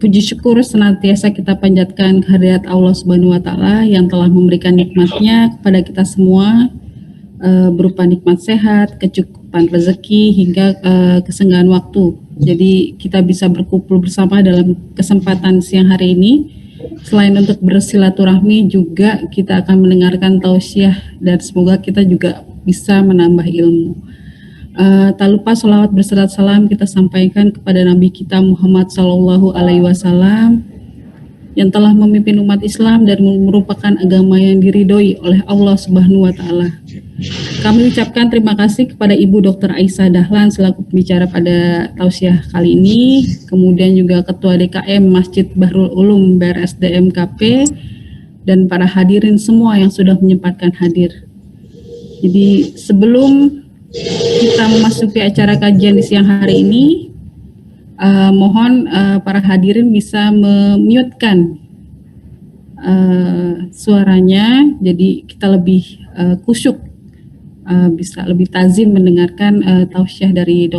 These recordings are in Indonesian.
Puji syukur senantiasa kita panjatkan kehadirat Allah Subhanahu wa taala yang telah memberikan nikmatnya kepada kita semua, berupa nikmat sehat, kecukupan rezeki hingga kesenggahan waktu. Jadi kita bisa berkumpul bersama dalam kesempatan siang hari ini. Selain untuk bersilaturahmi juga kita akan mendengarkan tausiah dan semoga kita juga bisa menambah ilmu. Tak lupa sholawat berserta salam kita sampaikan kepada Nabi kita Muhammad Sallallahu Alaihi Wasallam yang telah memimpin umat Islam dan merupakan agama yang diridhoi oleh Allah Subhanahu Wa Taala. Kami ucapkan terima kasih kepada Ibu Dr. Aisyah Dahlan selaku pembicara pada tausiah kali ini, kemudian juga Ketua DKM Masjid Bahrul Ulum BRSDM KP dan para hadirin semua yang sudah menyempatkan hadir. Jadi sebelum kita memasuki acara kajian di siang hari ini, mohon para hadirin bisa memute-kan suaranya, jadi kita lebih khusyuk, bisa lebih tazim mendengarkan tausiah dari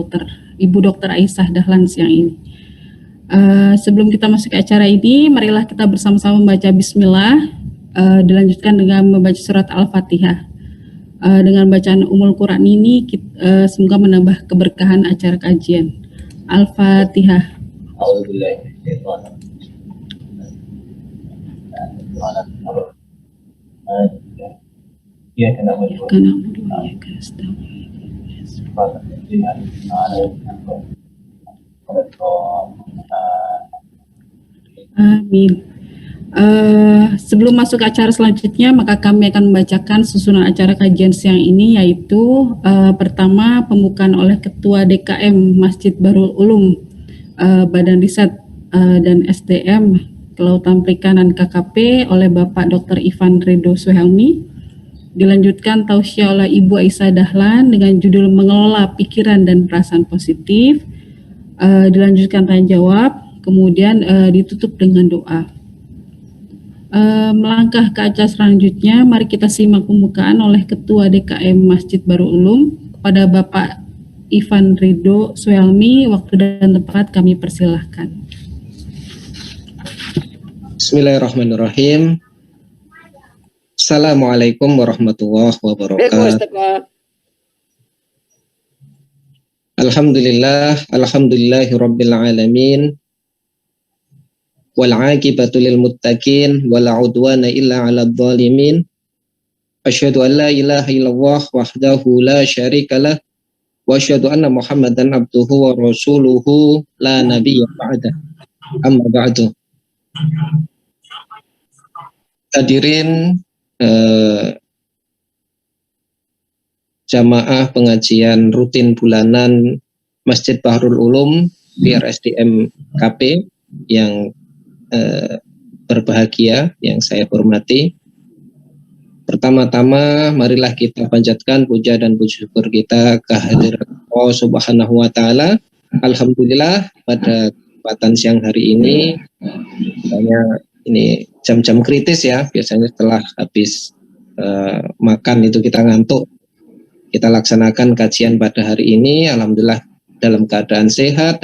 Ibu Dr. Aisyah Dahlan siang ini. Sebelum kita masuk ke acara ini, marilah kita bersama-sama membaca Bismillah, dilanjutkan dengan membaca surat Al-Fatihah. Dengan bacaan Ummul Quran ini semoga menambah keberkahan acara kajian. Al-Fatihah. Amin. Sebelum masuk ke acara selanjutnya, maka kami akan membacakan susunan acara kajian siang ini, yaitu pertama pembukaan oleh Ketua DKM Masjid Bahrul Ulum, Badan Riset dan SDM Kelautan Perikanan KKP oleh Bapak Dr. Ivan Ridho Suhelmi. Dilanjutkan tausiah oleh Ibu Aisyah Dahlan dengan judul Mengelola Pikiran dan Perasaan Positif. Dilanjutkan tanya jawab, kemudian ditutup dengan doa. Melangkah ke acara selanjutnya, mari kita simak pembukaan oleh Ketua DKM Masjid Bahrul Ulum kepada Bapak Ivan Ridho Suhelmi. Waktu dan tempat kami persilahkan. Bismillahirrahmanirrahim. Assalamualaikum warahmatullahi wabarakatuh. Alhamdulillahirabbil alamin. Wal 'aqibatu lil muttaqin wala 'udwana illa 'alal zalimin. Asyhadu an la ilaha illallah wahdahu la syarikalah wa asyhadu anna Muhammadan abduhu wa rasuluhu la nabiyya ba'da. Amma ba'du. Hadirin jamaah pengajian rutin bulanan Masjid Bahrul Ulum BRSDM KP yang berbahagia, yang saya hormati. Pertama-tama marilah kita panjatkan puja dan puji syukur kita kehadirat Allah Subhanahu wa taala. Alhamdulillah pada kesempatan siang hari ini, ini jam-jam kritis ya, biasanya setelah habis makan itu kita ngantuk. Kita laksanakan kajian pada hari ini, alhamdulillah dalam keadaan sehat,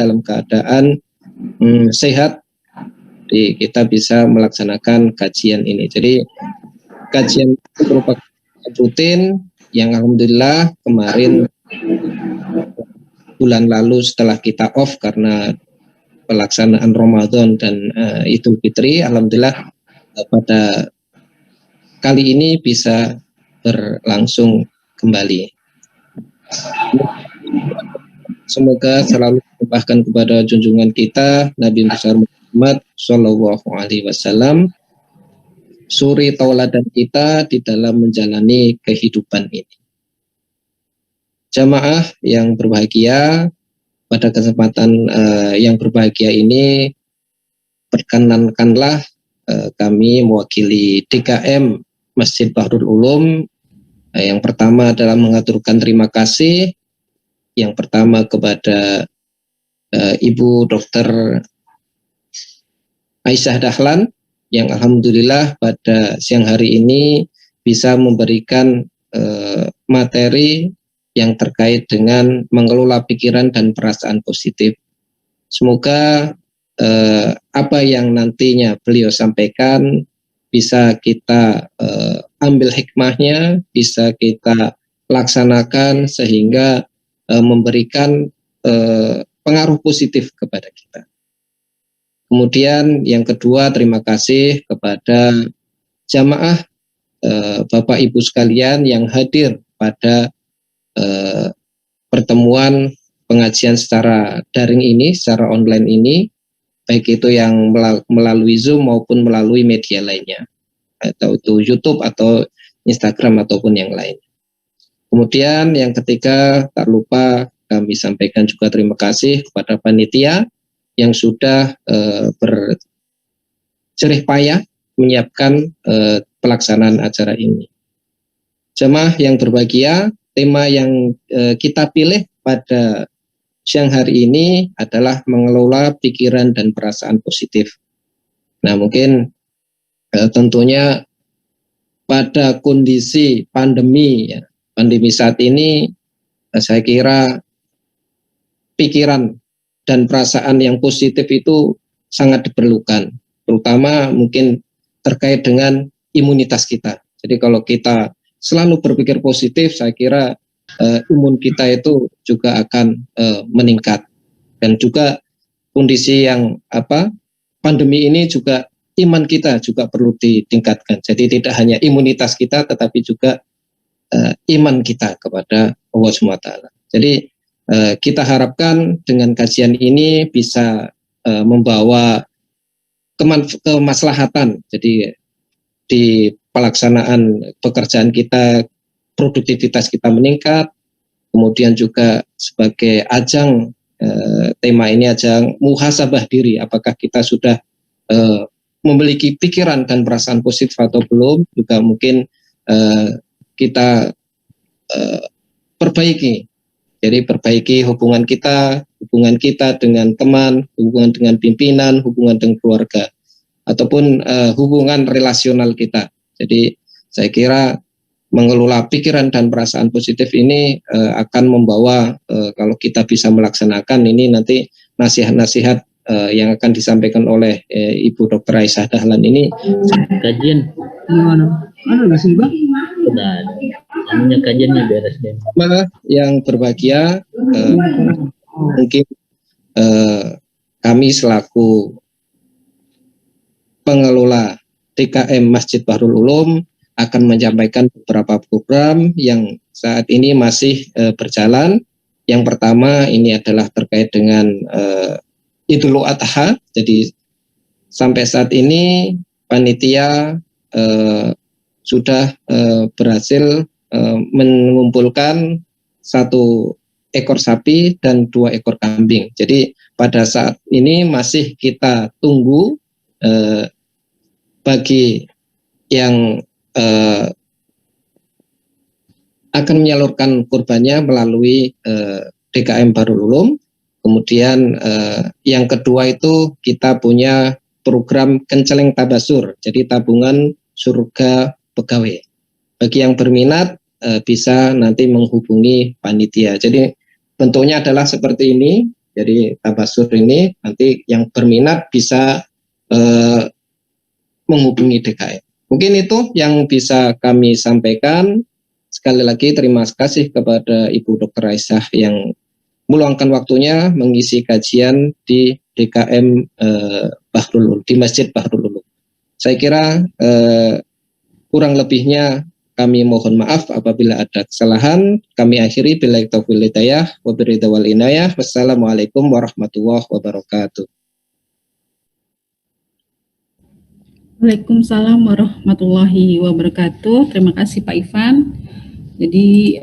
sehat. Jadi kita bisa melaksanakan kajian ini. Jadi kajian itu merupakan rutin yang alhamdulillah kemarin bulan lalu setelah kita off karena pelaksanaan Ramadan dan Idul Fitri, alhamdulillah pada kali ini bisa berlangsung kembali. Semoga selalu dilimpahkan kepada junjungan kita Nabi besar Muhammad Shallallahu Alaihi Wasallam suri tauladan kita di dalam menjalani kehidupan ini. Jamaah yang berbahagia, pada kesempatan yang berbahagia ini perkenankanlah kami mewakili DKM Masjid Bahrul Ulum. Yang pertama adalah mengaturkan terima kasih. Yang pertama kepada Ibu Dr. Aisyah Dahlan yang alhamdulillah pada siang hari ini bisa memberikan materi yang terkait dengan mengelola pikiran dan perasaan positif. Semoga apa yang nantinya beliau sampaikan bisa kita ambil hikmahnya, bisa kita laksanakan sehingga memberikan pengaruh positif kepada kita. Kemudian yang kedua, terima kasih kepada jamaah Bapak Ibu sekalian yang hadir pada pertemuan pengajian secara daring ini, secara online ini, baik itu yang melalui Zoom maupun melalui media lainnya, atau itu YouTube atau Instagram ataupun yang lain. Kemudian yang ketiga, tak lupa kami sampaikan juga terima kasih kepada panitia yang sudah berjerih payah menyiapkan pelaksanaan acara ini. Jemaah yang berbahagia, tema yang kita pilih pada siang hari ini adalah mengelola pikiran dan perasaan positif. Nah, mungkin tentunya pada kondisi pandemi, ya, pandemi saat ini, saya kira pikiran dan perasaan yang positif itu sangat diperlukan, terutama mungkin terkait dengan imunitas kita. Jadi kalau kita selalu berpikir positif, saya kira imun kita itu juga akan meningkat. Dan juga kondisi yang pandemi ini juga iman kita juga perlu ditingkatkan. Jadi tidak hanya imunitas kita, tetapi juga iman kita kepada Allah SWT. Jadi kita harapkan dengan kajian ini bisa membawa kemaslahatan. Jadi di pelaksanaan pekerjaan kita, produktivitas kita meningkat, kemudian juga sebagai ajang tema ini ajang muhasabah diri, apakah kita sudah memiliki pikiran dan perasaan positif atau belum, juga mungkin kita perbaiki. Jadi perbaiki hubungan kita dengan teman, hubungan dengan pimpinan, hubungan dengan keluarga, ataupun hubungan relasional kita. Jadi saya kira mengelola pikiran dan perasaan positif ini akan membawa kalau kita bisa melaksanakan ini nanti nasihat-nasihat yang akan disampaikan oleh Ibu Dr. Aisyah Dahlan ini. Kajian gimana? Nggak sih Bang? Udah, anunya kajiannya beres deh. Yang berbahagia, mungkin kami selaku pengelola DKM Masjid Bahrul Ulum akan menyampaikan beberapa program yang saat ini masih berjalan. Yang pertama ini adalah terkait dengan Idul Adha. Jadi sampai saat ini panitia sudah berhasil mengumpulkan 1 ekor sapi dan 2 ekor kambing. Jadi pada saat ini masih kita tunggu bagi yang akan menyalurkan kurbannya melalui DKM Bahrul Ulum. Kemudian yang kedua itu kita punya program Kenceleng Tabasur, jadi tabungan surga pegawai. Bagi yang berminat bisa nanti menghubungi panitia. Jadi bentuknya adalah seperti ini. Jadi tabasur ini nanti yang berminat bisa menghubungi DKM. Mungkin itu yang bisa kami sampaikan. Sekali lagi terima kasih kepada Ibu Dr. Aisyah yang meluangkan waktunya mengisi kajian di DKM Bahrul Ulum, di Masjid Bahrul Ulum. Saya kira kurang lebihnya kami mohon maaf apabila ada kesalahan. Kami akhiri billahi taufiq wal hidayah wa biridha wal inayah. Wassalamualaikum warahmatullahi wabarakatuh. Waalaikumsalam warahmatullahi wabarakatuh. Terima kasih Pak Ivan. Jadi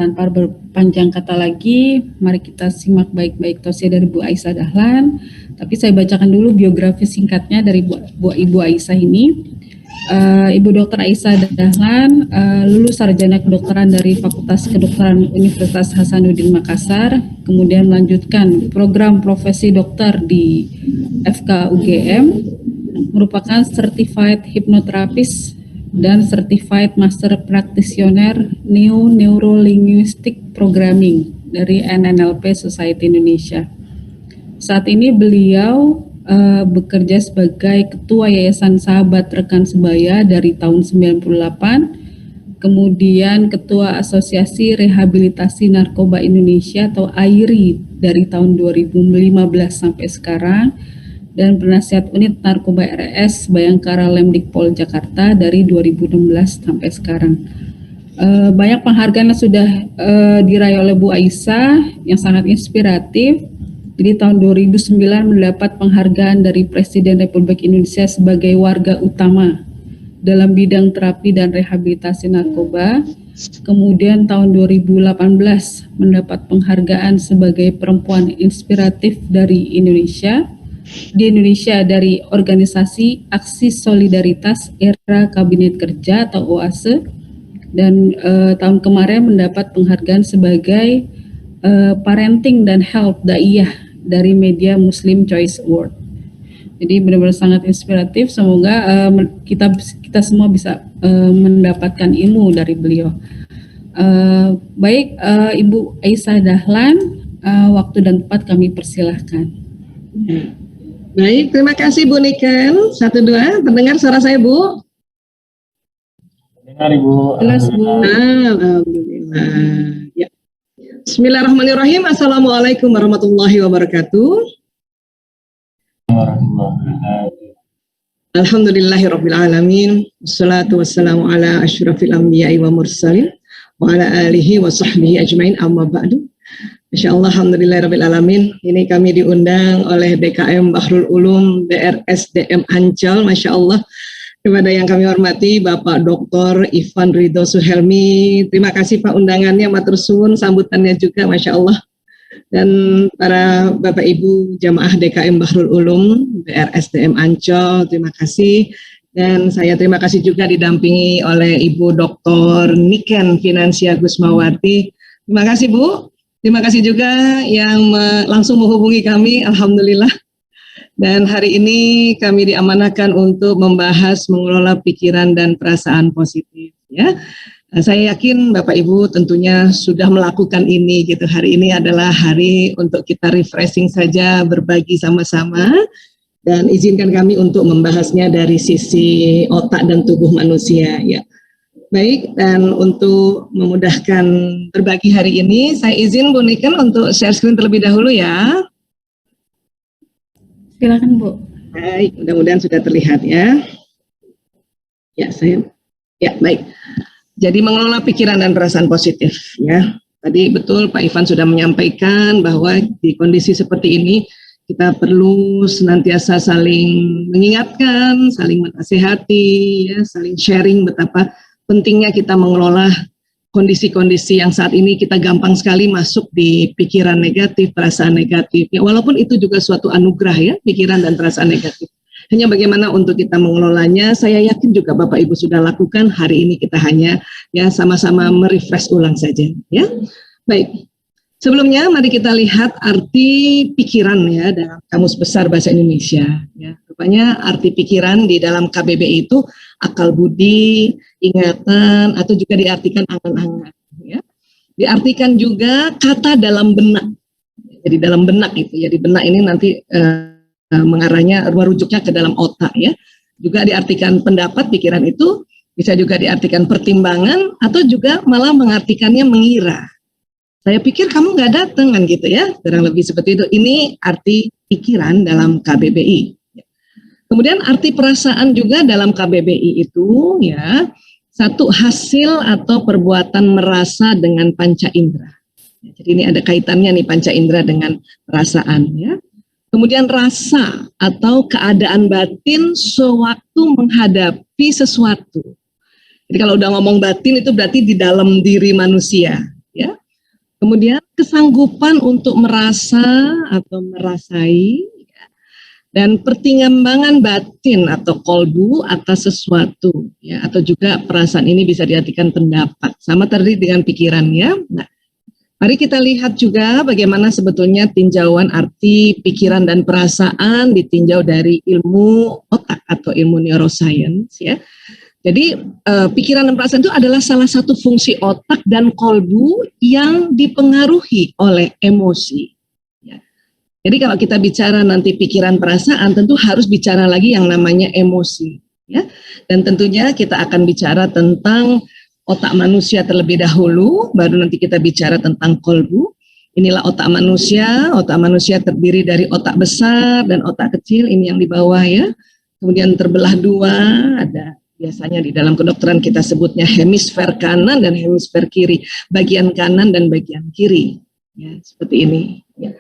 tanpa berpanjang kata lagi, mari kita simak baik-baik tausiah dari Bu Aisyah Dahlan. Tapi saya bacakan dulu biografi singkatnya dari Ibu Aisyah ini. Ibu Dr. Aisyah Dahlan lulus sarjana kedokteran dari Fakultas Kedokteran Universitas Hasanuddin Makassar, kemudian melanjutkan program profesi dokter di FK UGM, merupakan Certified Hypnotherapist dan Certified Master Practitioner Neurolinguistic Programming dari NNLP Society Indonesia. Saat ini beliau bekerja sebagai Ketua Yayasan Sahabat Rekan Sebaya dari tahun 98, kemudian Ketua Asosiasi Rehabilitasi Narkoba Indonesia atau AIRI dari tahun 2015 sampai sekarang, dan penasihat unit narkoba RS Bayangkara Lemdikpol Jakarta dari 2016 sampai sekarang. Banyak penghargaan yang sudah diraih oleh Bu Aisyah yang sangat inspiratif. Jadi tahun 2009 mendapat penghargaan dari Presiden Republik Indonesia sebagai warga utama dalam bidang terapi dan rehabilitasi narkoba. Kemudian tahun 2018 mendapat penghargaan sebagai perempuan inspiratif di Indonesia dari organisasi Aksi Solidaritas Era Kabinet Kerja atau OASE, dan tahun kemarin mendapat penghargaan sebagai Parenting dan Health Daiyah dari Media Muslim Choice Award. Jadi benar-benar sangat inspiratif. Semoga kita semua bisa mendapatkan ilmu dari beliau. Baik, Ibu Aisyah Dahlan, waktu dan tempat kami persilahkan. Baik, terima kasih Bu Niken. 1, 2, terdengar suara saya Bu? Dengar Ibu. Jelas Bu. Alhamdulillah. Ya. Bismillahirrahmanirrahim. Assalamualaikum warahmatullahi wabarakatuh. Alhamdulillahirrabbilalamin. Wassalatu wassalamu ala asyrafil anbiya'i wa mursalin wa ala alihi wa sahbihi ajmain, amma ba'du. Insyaallah, alhamdulillahirrabbilalamin. Ini kami diundang oleh BKM Bahrul Ulum BRSDM Ancol, Masya Allah. Kepada yang kami hormati Bapak Dr. Ivan Ridho Suhelmi, terima kasih Pak undangannya, matur suwun sambutannya juga, Masya Allah. Dan para Bapak Ibu jamaah DKM Bahrul Ulum BRSDM Ancol, terima kasih. Dan saya terima kasih juga didampingi oleh Ibu Dr. Niken Finansia Gusmawati. Terima kasih Bu. Terima kasih juga yang langsung menghubungi kami, alhamdulillah. Dan hari ini kami diamanahkan untuk membahas mengelola pikiran dan perasaan positif. Ya, saya yakin Bapak Ibu tentunya sudah melakukan ini gitu. Hari ini adalah hari untuk kita refreshing saja, berbagi sama-sama. Dan izinkan kami untuk membahasnya dari sisi otak dan tubuh manusia. Ya, baik. Dan untuk memudahkan berbagi hari ini, saya izin Bu Niken untuk share screen terlebih dahulu ya. Silakan Bu. Baik, mudah-mudahan sudah terlihat ya. Ya, baik. Jadi mengelola pikiran dan perasaan positif ya. Tadi betul Pak Ivan sudah menyampaikan bahwa di kondisi seperti ini kita perlu senantiasa saling mengingatkan, saling menasihati, ya, saling sharing betapa pentingnya kita mengelola kondisi-kondisi yang saat ini kita gampang sekali masuk di pikiran negatif, perasaan negatif. Ya, walaupun itu juga suatu anugerah ya, pikiran dan perasaan negatif. Hanya bagaimana untuk kita mengelolanya, saya yakin juga Bapak Ibu sudah lakukan. Hari ini kita hanya ya sama-sama merefresh ulang saja. Ya, baik. Sebelumnya mari kita lihat arti pikiran ya dalam Kamus Besar Bahasa Indonesia. Ya, rupanya arti pikiran di dalam KBBI itu akal budi, ingatan, atau juga diartikan angan-angan. Ya. Diartikan juga kata dalam benak. Jadi dalam benak itu ya, di benak ini nanti mengarahnya, merujuknya ke dalam otak ya. Juga diartikan pendapat, pikiran itu bisa juga diartikan pertimbangan, atau juga malah mengartikannya mengira. Saya pikir kamu nggak datang kan gitu ya, kurang lebih seperti itu. Ini arti pikiran dalam KBBI. Kemudian arti perasaan juga dalam KBBI itu ya, satu hasil atau perbuatan merasa dengan panca indera. Jadi ini ada kaitannya nih panca indera dengan perasaan ya. Kemudian rasa atau keadaan batin sewaktu menghadapi sesuatu. Jadi kalau udah ngomong batin itu berarti di dalam diri manusia ya. Kemudian kesanggupan untuk merasa atau merasai ya. Dan pertimbangan batin atau kolbu atas sesuatu ya, atau juga perasaan ini bisa diartikan pendapat, sama tadi dengan pikiran ya. Nah, mari kita lihat juga bagaimana sebetulnya tinjauan arti pikiran dan perasaan ditinjau dari ilmu otak atau ilmu neuroscience ya. Jadi pikiran dan perasaan itu adalah salah satu fungsi otak dan kolbu yang dipengaruhi oleh emosi. Ya. Jadi kalau kita bicara nanti pikiran perasaan, tentu harus bicara lagi yang namanya emosi, ya. Dan tentunya kita akan bicara tentang otak manusia terlebih dahulu, baru nanti kita bicara tentang kolbu. Inilah otak manusia. Otak manusia terdiri dari otak besar dan otak kecil. Ini yang di bawah ya. Kemudian terbelah dua, ada biasanya di dalam kedokteran kita sebutnya hemisfer kanan dan hemisfer kiri, bagian kanan dan bagian kiri. Ya, seperti ini. Ya.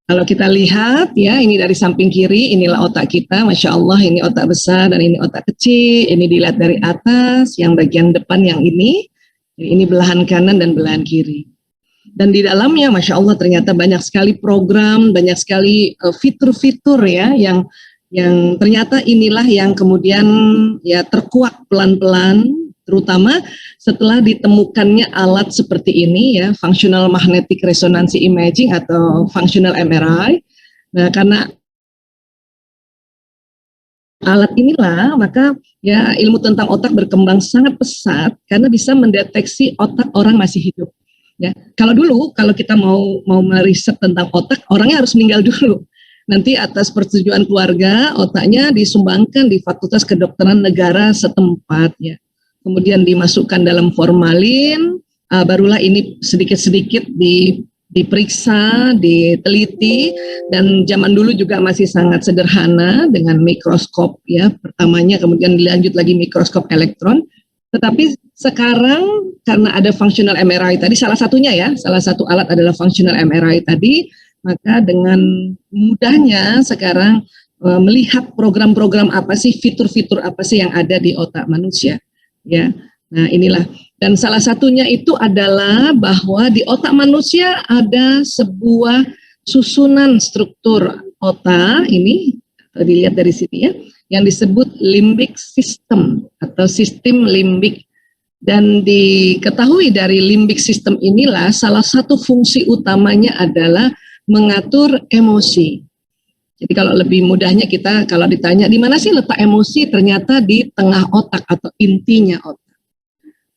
Kalau kita lihat ya, ini dari samping kiri, inilah otak kita, Masya Allah, ini otak besar dan ini otak kecil. Ini dilihat dari atas, yang bagian depan yang ini belahan kanan dan belahan kiri. Dan di dalamnya, Masya Allah, ternyata banyak sekali program, banyak sekali fitur-fitur ya, yang ternyata inilah yang kemudian ya terkuak pelan-pelan, terutama setelah ditemukannya alat seperti ini ya, functional magnetic resonance imaging atau functional MRI. Nah, karena alat inilah maka ya ilmu tentang otak berkembang sangat pesat karena bisa mendeteksi otak orang masih hidup. Ya, kalau kita mau meriset tentang otak, orangnya harus meninggal dulu. Nanti atas persetujuan keluarga, otaknya disumbangkan di Fakultas Kedokteran Negara setempat ya. Kemudian dimasukkan dalam formalin, barulah ini sedikit-sedikit diperiksa, diteliti, dan zaman dulu juga masih sangat sederhana dengan mikroskop ya pertamanya, kemudian dilanjut lagi mikroskop elektron. Tetapi sekarang karena ada functional MRI tadi, salah satu alat adalah functional MRI tadi, maka dengan mudahnya sekarang melihat program-program apa sih, fitur-fitur apa sih yang ada di otak manusia. Ya, nah inilah, dan salah satunya itu adalah bahwa di otak manusia ada sebuah susunan struktur otak ini, dilihat dari sini ya, yang disebut limbic system atau sistem limbik. Dan diketahui dari limbic system inilah salah satu fungsi utamanya adalah mengatur emosi. Jadi kalau lebih mudahnya kita kalau ditanya di mana sih letak emosi, ternyata di tengah otak atau intinya otak.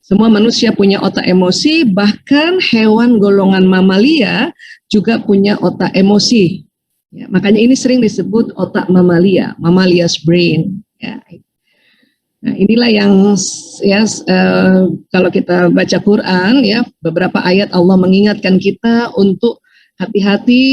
Semua manusia punya otak emosi, bahkan hewan golongan mamalia juga punya otak emosi. Ya, makanya ini sering disebut otak mamalia, mammalia's brain. Ya. Nah, inilah yang ya kalau kita baca Quran ya, beberapa ayat Allah mengingatkan kita untuk hati-hati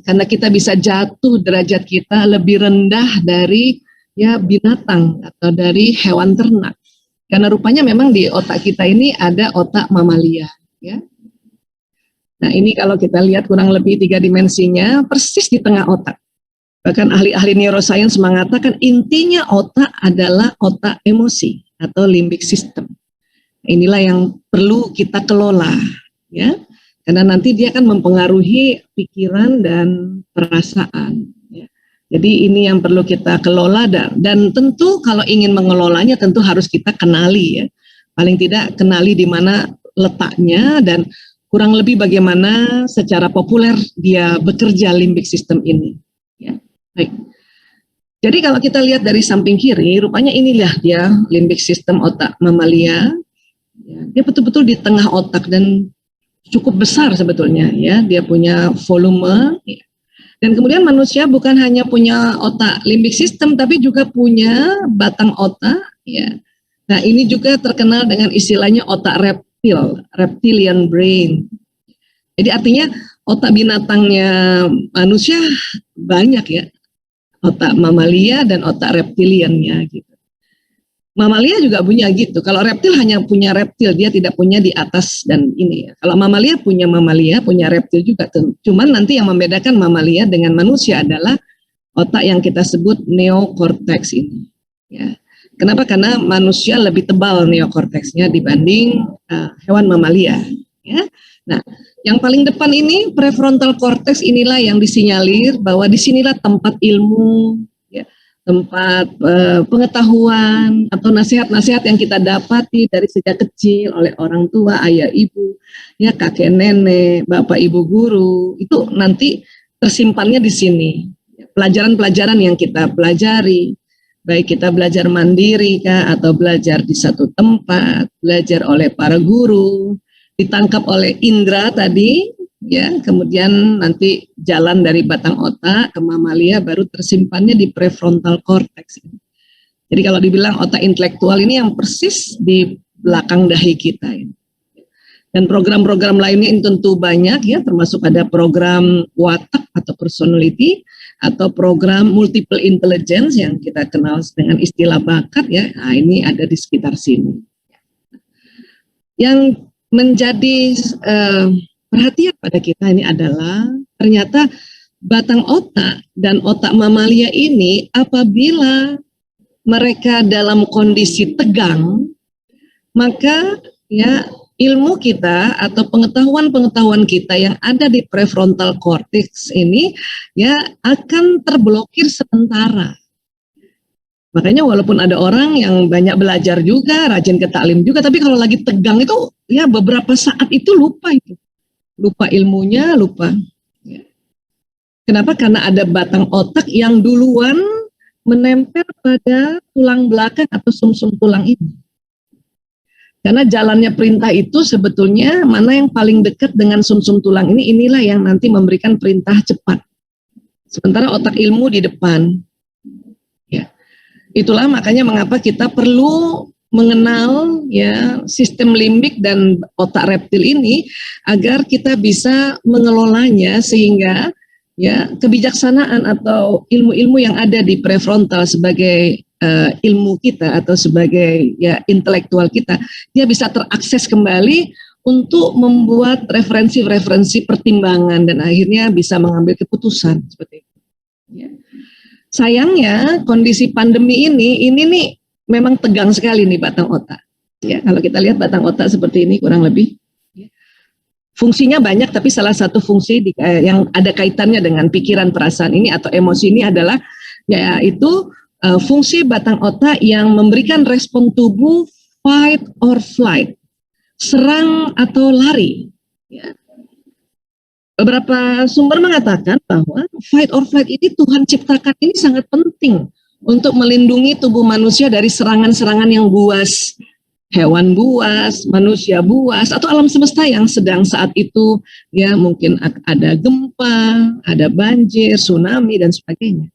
karena kita bisa jatuh derajat kita lebih rendah dari ya binatang atau dari hewan ternak. Karena rupanya memang di otak kita ini ada otak mamalia ya. Nah, ini kalau kita lihat kurang lebih 3 dimensinya persis di tengah otak. Bahkan ahli-ahli neuroscience mengatakan intinya otak adalah otak emosi atau limbic system. Inilah yang perlu kita kelola ya. Karena nanti dia akan mempengaruhi pikiran dan perasaan. Ya. Jadi ini yang perlu kita kelola dan tentu kalau ingin mengelolanya tentu harus kita kenali ya. Paling tidak kenali di mana letaknya dan kurang lebih bagaimana secara populer dia bekerja limbic system ini. Ya. Baik. Jadi kalau kita lihat dari samping kiri, rupanya inilah dia limbic system otak mamalia. Ya, dia betul-betul di tengah otak dan cukup besar sebetulnya ya, dia punya volume ya. Dan kemudian manusia bukan hanya punya otak limbic system tapi juga punya batang otak ya. Nah, ini juga terkenal dengan istilahnya otak reptilian brain. Jadi artinya otak binatangnya manusia banyak ya, otak mamalia dan otak reptiliannya gitu. Mamalia juga punya gitu. Kalau reptil hanya punya reptil, dia tidak punya di atas dan ini ya. Kalau mamalia, punya reptil juga. Cuman nanti yang membedakan mamalia dengan manusia adalah otak yang kita sebut neokorteks ini. Ya. Kenapa? Karena manusia lebih tebal neokorteksnya dibanding hewan mamalia. Ya. Nah, yang paling depan ini prefrontal cortex, inilah yang disinyalir bahwa disinilah tempat ilmu, tempat pengetahuan atau nasihat-nasihat yang kita dapati dari sejak kecil oleh orang tua, ayah, ibu, ya kakek, nenek, bapak, ibu, guru, itu nanti tersimpannya di sini. Pelajaran-pelajaran yang kita pelajari, baik kita belajar mandiri kah, atau belajar di satu tempat, belajar oleh para guru, ditangkap oleh indera tadi, ya, kemudian nanti jalan dari batang otak ke mamalia baru tersimpannya di prefrontal cortex. Jadi kalau dibilang otak intelektual ini yang persis di belakang dahi kita ini. Dan program-program lainnya ini tentu banyak ya, termasuk ada program watak atau personality, atau program multiple intelligence yang kita kenal dengan istilah bakat ya. Nah, ini ada di sekitar sini. Yang menjadi perhatian pada kita ini adalah ternyata batang otak dan otak mamalia ini apabila mereka dalam kondisi tegang, maka ya ilmu kita atau pengetahuan-pengetahuan kita yang ada di prefrontal cortex ini ya akan terblokir sementara. Makanya walaupun ada orang yang banyak belajar juga, rajin ke taklim juga, tapi kalau lagi tegang itu ya beberapa saat itu lupa itu. Lupa ilmunya, lupa. Ya. Kenapa? Karena ada batang otak yang duluan menempel pada tulang belakang atau sumsum tulang ini. Karena jalannya perintah itu sebetulnya mana yang paling dekat dengan sumsum tulang ini, inilah yang nanti memberikan perintah cepat. Sementara otak ilmu di depan. Ya. Itulah makanya mengapa kita perlu mengenal ya sistem limbik dan otak reptil ini agar kita bisa mengelolanya sehingga ya kebijaksanaan atau ilmu-ilmu yang ada di prefrontal sebagai ilmu kita atau sebagai ya intelektual kita dia bisa terakses kembali untuk membuat referensi-referensi pertimbangan dan akhirnya bisa mengambil keputusan seperti itu. Ya. Sayangnya kondisi pandemi ini nih memang tegang sekali nih batang otak. Ya, kalau kita lihat batang otak seperti ini kurang lebih. Ya. Fungsinya banyak, tapi salah satu fungsi yang ada kaitannya dengan pikiran, perasaan ini atau emosi ini adalah yaitu fungsi batang otak yang memberikan respon tubuh fight or flight, serang atau lari. Ya. Beberapa sumber mengatakan bahwa fight or flight ini Tuhan ciptakan ini sangat penting untuk melindungi tubuh manusia dari serangan-serangan yang buas, hewan buas, manusia buas, atau alam semesta yang sedang saat itu ya mungkin ada gempa, ada banjir, tsunami dan sebagainya.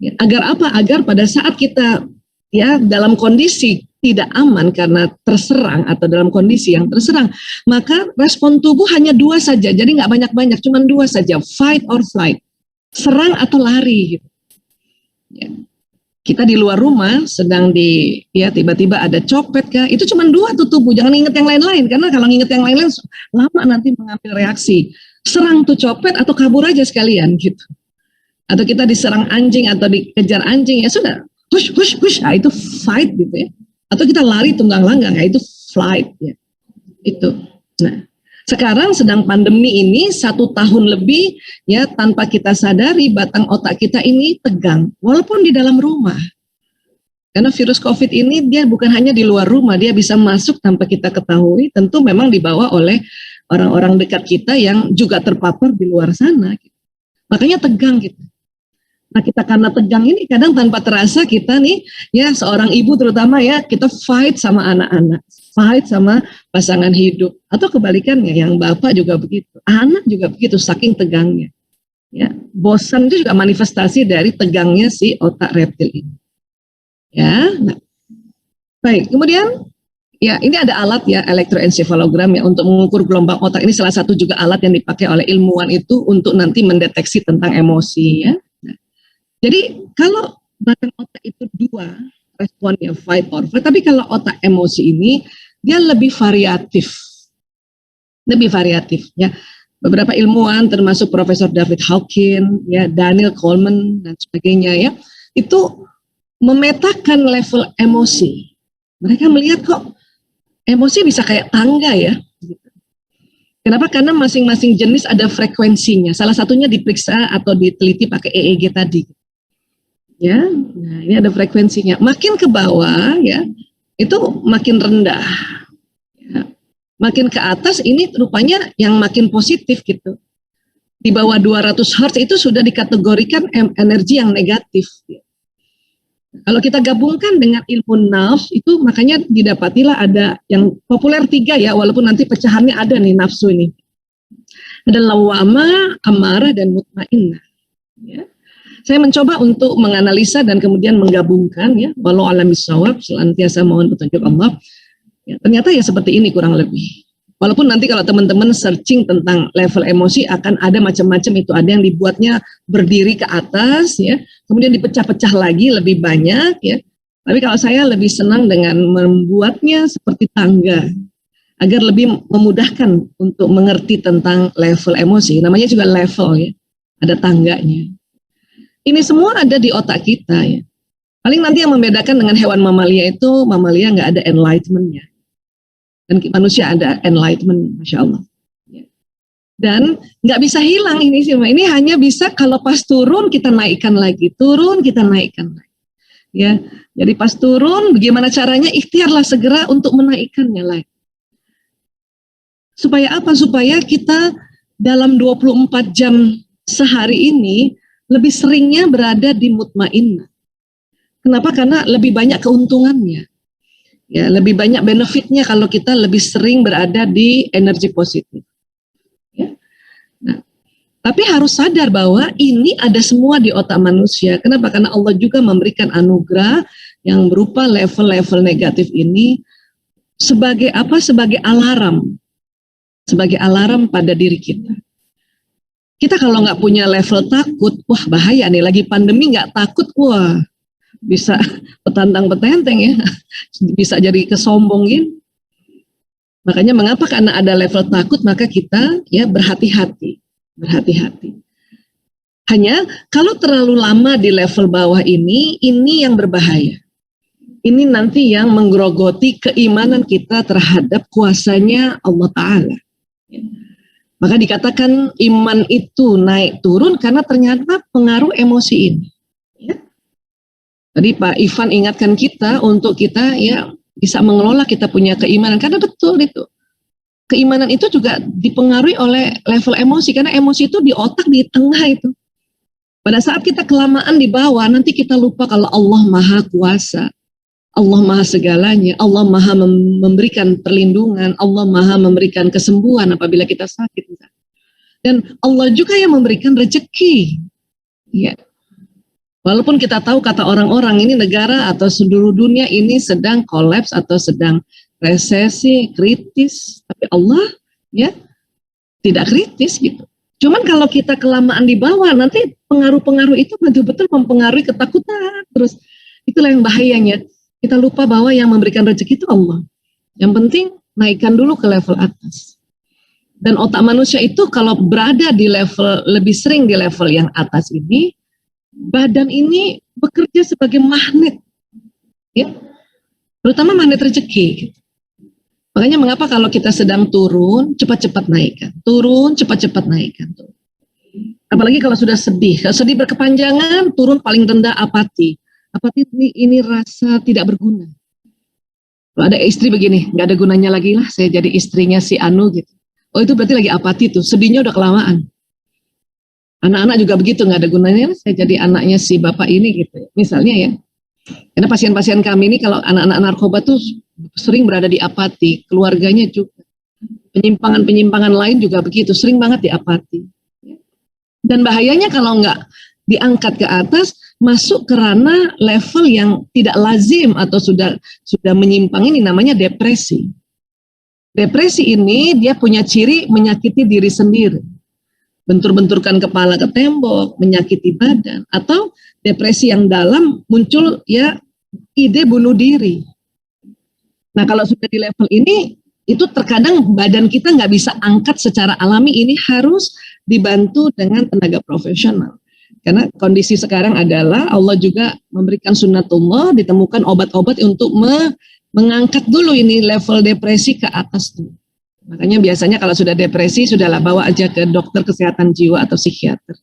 Ya, agar apa? Agar pada saat kita ya dalam kondisi tidak aman karena terserang atau dalam kondisi yang terserang, maka respon tubuh hanya dua saja, jadi nggak banyak-banyak, cuma dua saja, fight or flight, serang atau lari. Gitu. Ya. Kita di luar rumah sedang ya tiba-tiba ada copet kah, itu cuma dua tuh tubuh, jangan inget yang lain-lain, karena kalau inget yang lain-lain lama nanti mengambil reaksi, serang tuh copet atau kabur aja sekalian gitu. Atau kita diserang anjing atau dikejar anjing, ya sudah, push, nah itu fight gitu ya. Atau kita lari tunggang langgang, ya itu flight ya. Itu. Nah, sekarang sedang pandemi ini 1 tahun lebih ya tanpa kita sadari batang otak kita ini tegang walaupun di dalam rumah. Karena virus COVID ini dia bukan hanya di luar rumah, dia bisa masuk tanpa kita ketahui, tentu memang dibawa oleh orang-orang dekat kita yang juga terpapar di luar sana. Makanya tegang gitu. Nah kita karena tegang ini kadang tanpa terasa kita nih ya seorang ibu terutama ya kita fight sama anak-anak, fight sama pasangan hidup atau kebalikannya yang bapak juga begitu, anak juga begitu saking tegangnya. Ya, bosan itu juga manifestasi dari tegangnya si otak reptil ini. Ya, nah. Baik, kemudian ya ini ada alat ya elektroensefalogram ya untuk mengukur gelombang otak, ini salah satu juga alat yang dipakai oleh ilmuwan itu untuk nanti mendeteksi tentang emosi ya. Jadi kalau batang otak itu dua responnya fight or flight, tapi kalau otak emosi ini dia lebih variatif ya. Beberapa ilmuwan termasuk Profesor David Hawkins, ya Daniel Coleman dan sebagainya ya itu memetakan level emosi. Mereka melihat kok emosi bisa kayak tangga ya. Kenapa? Karena masing-masing jenis ada frekuensinya. Salah satunya diperiksa atau diteliti pakai EEG tadi. Ya, nah ini ada frekuensinya. Makin ke bawah ya, itu makin rendah. Ya. Makin ke atas ini rupanya yang makin positif gitu. Di bawah 200 Hz itu sudah dikategorikan energi yang negatif. Ya. Kalau kita gabungkan dengan ilmu nafs itu makanya didapatilah ada yang populer 3 ya, walaupun nanti pecahannya ada nih nafsu ini. Ada lawama, amarah, dan mutmainnah. Ya. Saya mencoba untuk menganalisa dan kemudian menggabungkan, ya, walau alam bisawab, senantiasa mohon petunjuk Allah. Ya, ternyata ya seperti ini kurang lebih. Walaupun nanti kalau teman-teman searching tentang level emosi akan ada macam-macam, itu ada yang dibuatnya berdiri ke atas, ya, kemudian dipecah-pecah lagi lebih banyak, ya. Tapi kalau saya lebih senang dengan membuatnya seperti tangga, agar lebih memudahkan untuk mengerti tentang level emosi. Namanya juga level, ya, ada tangganya. Ini semua ada di otak kita, ya. Paling nanti yang membedakan dengan hewan mamalia itu, mamalia nggak ada enlightenment-nya. Dan manusia ada enlightenment, Masya Allah. Ya. Dan nggak bisa hilang ini semua. Ini hanya bisa kalau pas turun kita naikkan lagi, turun kita naikkan lagi. Ya, jadi pas turun, bagaimana caranya? Ikhtiarlah segera untuk menaikkannya lagi. Supaya apa? Supaya kita dalam 24 jam sehari ini lebih seringnya berada di mutmainnah. Kenapa? Karena lebih banyak keuntungannya. Ya, lebih banyak benefitnya kalau kita lebih sering berada di energi positif. Ya. Nah, tapi harus sadar bahwa ini ada semua di otak manusia. Kenapa? Karena Allah juga memberikan anugerah yang berupa level-level negatif ini sebagai apa? Sebagai alarm. Sebagai alarm pada diri kita. Kita kalau nggak punya level takut, wah bahaya nih, lagi pandemi nggak takut, wah bisa petantang-petenteng, ya, bisa jadi kesombongin. Makanya mengapa? Karena ada level takut, maka kita ya berhati-hati. Hanya kalau terlalu lama di level bawah ini yang berbahaya. Ini nanti yang menggerogoti keimanan kita terhadap kuasanya Allah Ta'ala. Maka dikatakan iman itu naik turun karena ternyata pengaruh emosi ini. Ya. Tadi Pak Ivan ingatkan kita untuk kita ya bisa mengelola kita punya keimanan, karena betul itu. Keimanan itu juga dipengaruhi oleh level emosi, karena emosi itu di otak di tengah itu. Pada saat kita kelamaan di bawah, nanti kita lupa kalau Allah Maha Kuasa. Allah Maha segalanya, Allah Maha memberikan perlindungan, Allah Maha memberikan kesembuhan apabila kita sakit. Dan Allah juga yang memberikan rezeki. Ya. Walaupun kita tahu kata orang-orang ini negara atau seluruh dunia ini sedang kolaps atau sedang resesi, kritis, tapi Allah ya tidak kritis gitu. Cuman kalau kita kelamaan di bawah, nanti pengaruh-pengaruh itu betul-betul mempengaruhi ketakutan terus. Itulah yang bahayanya. Kita lupa bahwa yang memberikan rezeki itu Allah. Yang penting naikkan dulu ke level atas. Dan otak manusia itu kalau berada di level, lebih sering di level yang atas ini, badan ini bekerja sebagai magnet. Ya. Terutama magnet rezeki. Makanya mengapa kalau kita sedang turun, cepat-cepat naikkan. Turun, cepat-cepat naikkan. Apalagi kalau sudah sedih. Kalau sedih berkepanjangan, turun paling rendah apati. Apati ini rasa tidak berguna. Kalau ada istri begini, nggak ada gunanya lagi lah, saya jadi istrinya si Anu gitu. Oh itu berarti lagi apati tuh, sedihnya udah kelamaan. Anak-anak juga begitu, nggak ada gunanya, saya jadi anaknya si bapak ini gitu. Misalnya ya, karena pasien-pasien kami ini kalau anak-anak narkoba tuh sering berada di apati, keluarganya juga. Penyimpangan-penyimpangan lain juga begitu, sering banget di apati. Dan bahayanya kalau nggak diangkat ke atas, masuk ke ranah level yang tidak lazim atau sudah menyimpang, ini namanya depresi. Depresi ini dia punya ciri menyakiti diri sendiri. Bentur-benturkan kepala ke tembok, menyakiti badan, atau depresi yang dalam muncul ya ide bunuh diri. Nah kalau sudah di level ini, itu terkadang badan kita nggak bisa angkat secara alami, ini harus dibantu dengan tenaga profesional. Karena kondisi sekarang adalah Allah juga memberikan sunnatullah, ditemukan obat-obat untuk mengangkat dulu ini level depresi ke atas tuh. Makanya biasanya kalau sudah depresi, sudahlah bawa aja ke dokter kesehatan jiwa atau psikiater.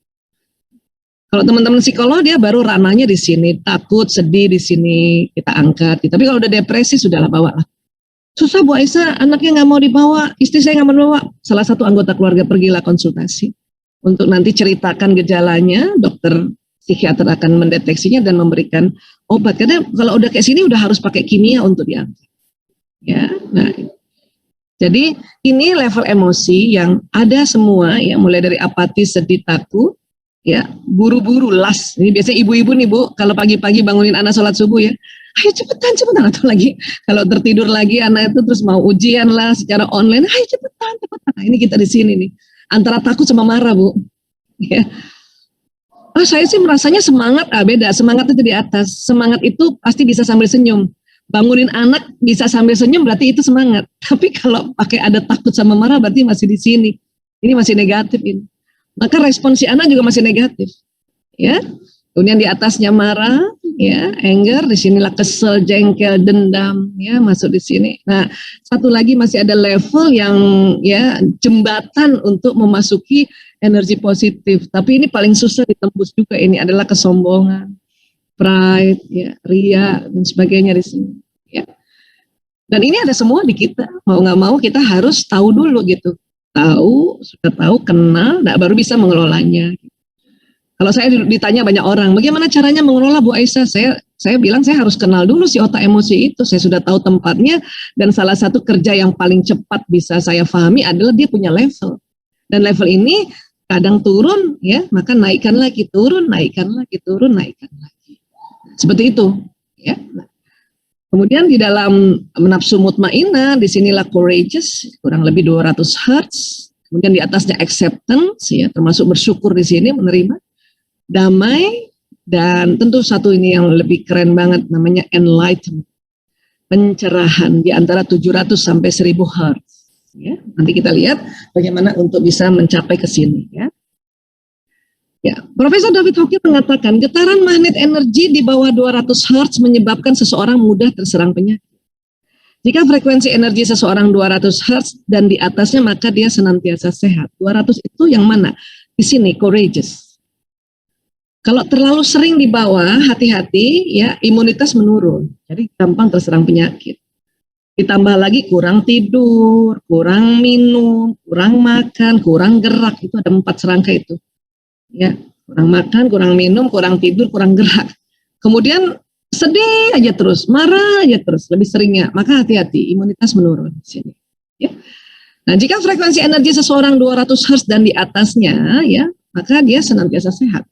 Kalau teman-teman psikolog dia baru ranahnya di sini, takut, sedih di sini kita angkat. Tapi kalau udah depresi sudahlah bawalah. Susah Bu Aisyah, anaknya nggak mau dibawa, istri saya nggak mau dibawa. Salah satu anggota keluarga pergilah konsultasi. Untuk nanti ceritakan gejalanya, dokter psikiater akan mendeteksinya dan memberikan obat. Karena kalau udah kayak sini udah harus pakai kimia untuk diangkat. Ya, nah Jadi ini level emosi yang ada semua ya, mulai dari apatis, sedih, takut, ya, buru-buru, las. Ini biasanya ibu-ibu nih Bu, kalau pagi-pagi bangunin anak sholat subuh ya, ayo cepetan, atau lagi kalau tertidur lagi anak itu terus mau ujian lah secara online, ayo cepetan. Nah, ini kita di sini nih, antara takut sama marah Bu. Ya. Saya sih merasanya semangat, beda. Semangat itu di atas. Semangat itu pasti bisa sambil senyum. Bangunin anak bisa sambil senyum berarti itu semangat. Tapi kalau pakai ada takut sama marah berarti masih di sini. Ini masih negatif ini. Maka respon si anak juga masih negatif. Ya. Kemudian di atasnya marah, ya, anger, di sinilah kesel, jengkel, dendam, ya, masuk di sini. Nah, satu lagi masih ada level yang ya jembatan untuk memasuki energi positif. Tapi ini paling susah ditembus juga, ini adalah kesombongan, pride, ya, ria dan sebagainya di sini. Ya. Dan ini ada semua di kita. Mau nggak mau kita harus tahu dulu gitu. Sudah tahu, kenal, baru bisa mengelolanya. Kalau saya ditanya banyak orang, bagaimana caranya mengelola Bu Aisyah? Saya bilang saya harus kenal dulu si otak emosi itu. Saya sudah tahu tempatnya dan salah satu kerja yang paling cepat bisa saya pahami adalah dia punya level. Dan level ini kadang turun, ya, maka naikkan lagi, turun, naikkan lagi, turun, naikkan lagi. Seperti itu, ya. Kemudian di dalam nafsu mutmainnah, disinilah courageous, kurang lebih 200 Hz. Kemudian di atasnya acceptance, ya, termasuk bersyukur di sini, menerima. Damai, dan tentu satu ini yang lebih keren banget namanya enlightenment, pencerahan di antara 700 sampai 1000 Hz. Ya, nanti kita lihat bagaimana untuk bisa mencapai ke sini. Ya. Profesor David Hawking mengatakan getaran magnet energi di bawah 200 Hz menyebabkan seseorang mudah terserang penyakit. Jika frekuensi energi seseorang 200 Hz dan di atasnya maka dia senantiasa sehat. 200 itu yang mana? Di sini courageous. Kalau terlalu sering di bawah, hati-hati ya, imunitas menurun. Jadi gampang terserang penyakit. Ditambah lagi kurang tidur, kurang minum, kurang makan, kurang gerak. Itu ada 4 serangka itu. Ya, kurang makan, kurang minum, kurang tidur, kurang gerak. Kemudian sedih aja terus, marah aja terus, lebih seringnya. Maka hati-hati, imunitas menurun di sini. Ya. Nah, jika frekuensi energi seseorang 200 Hz dan di atasnya, ya, maka dia senantiasa sehat.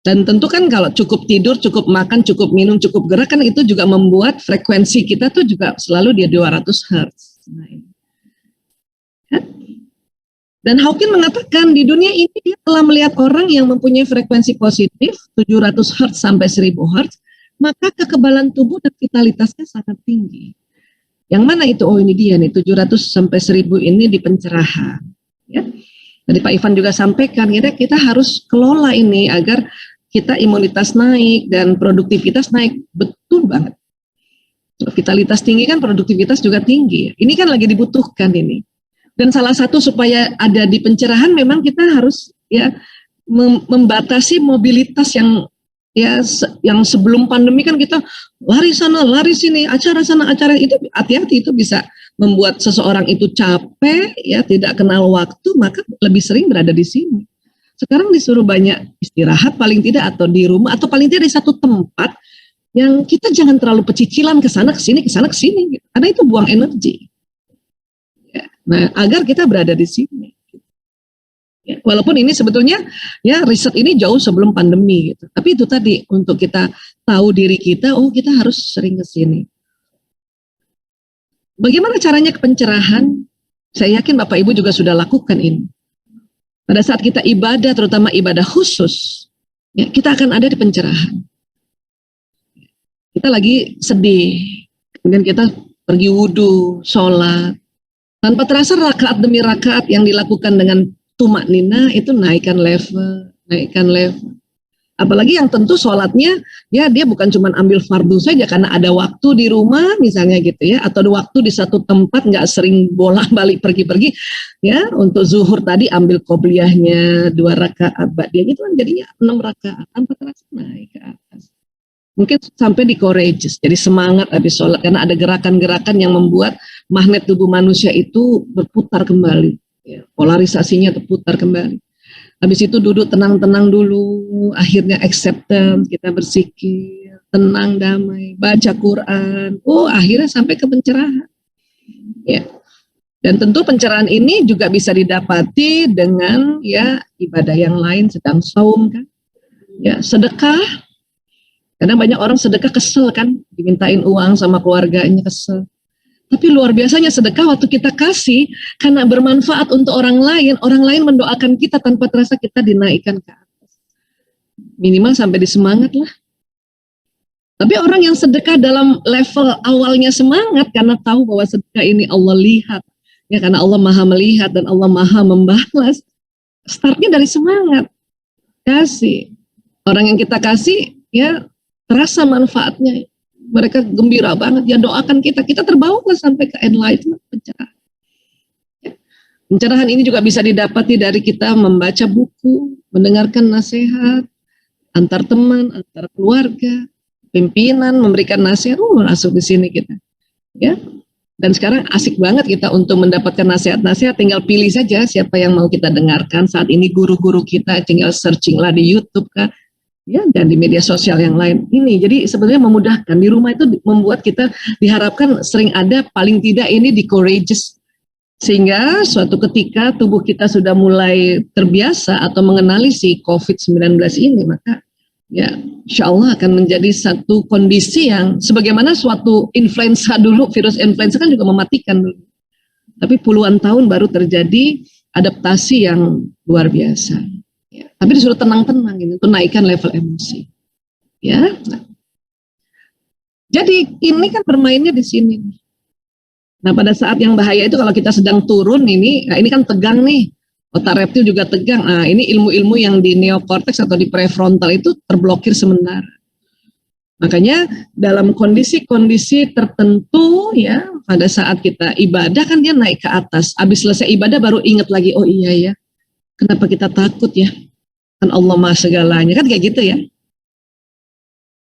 Dan tentu kan kalau cukup tidur, cukup makan, cukup minum, cukup gerak kan itu juga membuat frekuensi kita tuh juga selalu di 200 Hz. Nah, ya. Dan Hawking mengatakan di dunia ini dia telah melihat orang yang mempunyai frekuensi positif 700 Hz sampai 1000 Hz, maka kekebalan tubuh dan vitalitasnya sangat tinggi. Yang mana itu? Oh, ini dia nih 700 sampai 1000 ini di pencerahan. Ya. Tadi Pak Ivan juga sampaikan, kita harus kelola ini agar kita imunitas naik dan produktivitas naik. Betul banget. Vitalitas tinggi kan produktivitas juga tinggi. Ini kan lagi dibutuhkan ini. Dan salah satu supaya ada di pencerahan memang kita harus ya membatasi mobilitas yang ya yang sebelum pandemi kan kita lari sana, lari sini, acara sana, acara itu, hati-hati itu bisa membuat seseorang itu capek, ya tidak kenal waktu, maka lebih sering berada di sini. Sekarang disuruh banyak istirahat paling tidak atau di rumah atau paling tidak di satu tempat yang kita jangan terlalu pecicilan ke sana ke sini gitu. Karena itu buang energi. Ya, nah, agar kita berada di sini. Ya, walaupun ini sebetulnya ya riset ini jauh sebelum pandemi gitu. Tapi itu tadi untuk kita tahu diri kita, oh kita harus sering ke sini. Bagaimana caranya ke pencerahan? Saya yakin Bapak Ibu juga sudah lakukan ini. Pada saat kita ibadah, terutama ibadah khusus, ya, kita akan ada di pencerahan. Kita lagi sedih, kemudian kita pergi wudhu, sholat. Tanpa terasa rakaat demi rakaat yang dilakukan dengan tumak nina itu naikkan level. Apalagi yang tentu sholatnya ya dia bukan cuma ambil fardu saja karena ada waktu di rumah misalnya gitu ya, atau ada waktu di satu tempat nggak sering bolak-balik pergi-pergi ya. Untuk zuhur tadi ambil qobliyahnya 2 rakaat, ba'diyahnya itu kan jadinya 6 rakaat tanpa terasa naik ke atas. Mungkin sampai di courageous, jadi semangat habis sholat karena ada gerakan-gerakan yang membuat magnet tubuh manusia itu berputar kembali, ya, polarisasinya terputar kembali. Habis itu duduk tenang-tenang dulu, akhirnya acceptance, kita berzikir, tenang, damai, baca Quran, akhirnya sampai ke pencerahan. Ya. Dan tentu pencerahan ini juga bisa didapati dengan ya ibadah yang lain, sedang saum kan. Ya, sedekah. Kadang banyak orang sedekah kesel kan, dimintain uang sama keluarganya kesel. Tapi luar biasanya sedekah waktu kita kasih karena bermanfaat untuk orang lain mendoakan kita tanpa terasa kita dinaikkan ke atas. Minimal sampai disemangat lah. Tapi orang yang sedekah dalam level awalnya semangat karena tahu bahwa sedekah ini Allah lihat. Ya, karena Allah maha melihat dan Allah maha membalas. Startnya dari semangat. Kasih. Orang yang kita kasih, ya terasa manfaatnya. Mereka gembira banget, ya doakan kita. Kita terbawa sampai ke enlightenment, pencerahan. Ya. Pencerahan ini juga bisa didapati dari kita membaca buku, mendengarkan nasihat, antar teman, antar keluarga, pimpinan, memberikan nasihat, masuk di sini kita. Ya. Dan sekarang asik banget kita untuk mendapatkan nasihat-nasihat, tinggal pilih saja siapa yang mau kita dengarkan. Saat ini guru-guru kita tinggal searching lah di YouTube kan, ya, dan di media sosial yang lain. Ini jadi sebenarnya memudahkan. Di rumah itu membuat kita diharapkan sering ada, paling tidak ini di courageous. Sehingga suatu ketika tubuh kita sudah mulai terbiasa atau mengenali si COVID-19 ini, maka ya insya Allah akan menjadi satu kondisi yang sebagaimana suatu influenza dulu, virus influenza kan juga mematikan dulu. Tapi puluhan tahun baru terjadi adaptasi yang luar biasa. Ya, tapi disuruh tenang-tenang ini untuk naikkan level emosi. Ya. Nah. Jadi ini kan bermainnya di sini. Nah, pada saat yang bahaya itu kalau kita sedang turun ini, nah ini kan tegang nih. Otak reptil juga tegang. Nah, ini ilmu-ilmu yang di neokortex atau di prefrontal itu terblokir sementara. Makanya dalam kondisi-kondisi tertentu ya, pada saat kita ibadah kan dia naik ke atas. Habis selesai ibadah baru ingat lagi, oh iya ya, kenapa kita takut ya? Kan Allah Maha segalanya, kan kayak gitu ya.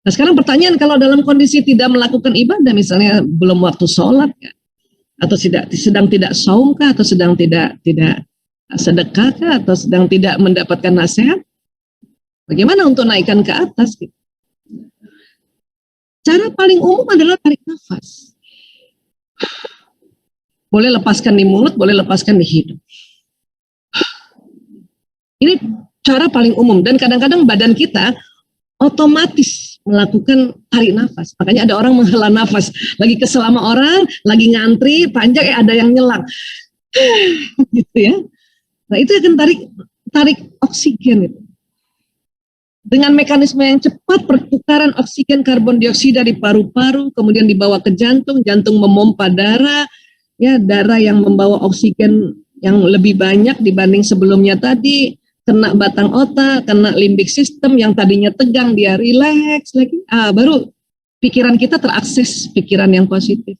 Nah sekarang pertanyaan, kalau dalam kondisi tidak melakukan ibadah, misalnya belum waktu sholat ya, atau sedang tidak saum kah, atau sedang tidak sedekah kah, atau sedang tidak mendapatkan nasihat, bagaimana untuk naikkan ke atas? Cara paling umum adalah tarik nafas. Boleh lepaskan di mulut, boleh lepaskan di hidung. Ini cara paling umum, dan kadang-kadang badan kita otomatis melakukan tarik nafas. Makanya ada orang menghela nafas, lagi kesel sama orang, lagi ngantri panjang, ada yang nyelang, gitu ya. Nah itu akan tarik oksigen itu. Dengan mekanisme yang cepat, pertukaran oksigen karbon dioksida di paru-paru, kemudian dibawa ke jantung, jantung memompa darah, ya darah yang membawa oksigen yang lebih banyak dibanding sebelumnya tadi, kena batang otak, kena limbik sistem yang tadinya tegang, dia rileks lagi, baru pikiran kita terakses pikiran yang positif.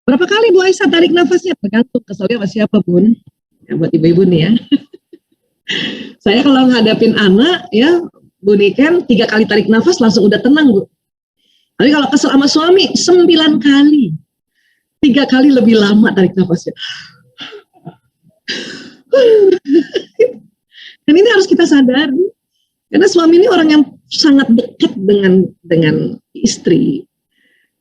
Berapa kali Bu Aisyah tarik nafasnya? Tergantung keselnya sama siapa pun. Ya, buat ibu-ibu nih ya. Saya kalau ngadapin anak ya, Bu Niken 3 kali tarik nafas langsung udah tenang Bu. Tapi kalau kesel sama suami 9 kali, 3 kali lebih lama tarik nafasnya. Dan ini harus kita sadari, karena suami ini orang yang sangat dekat dengan istri,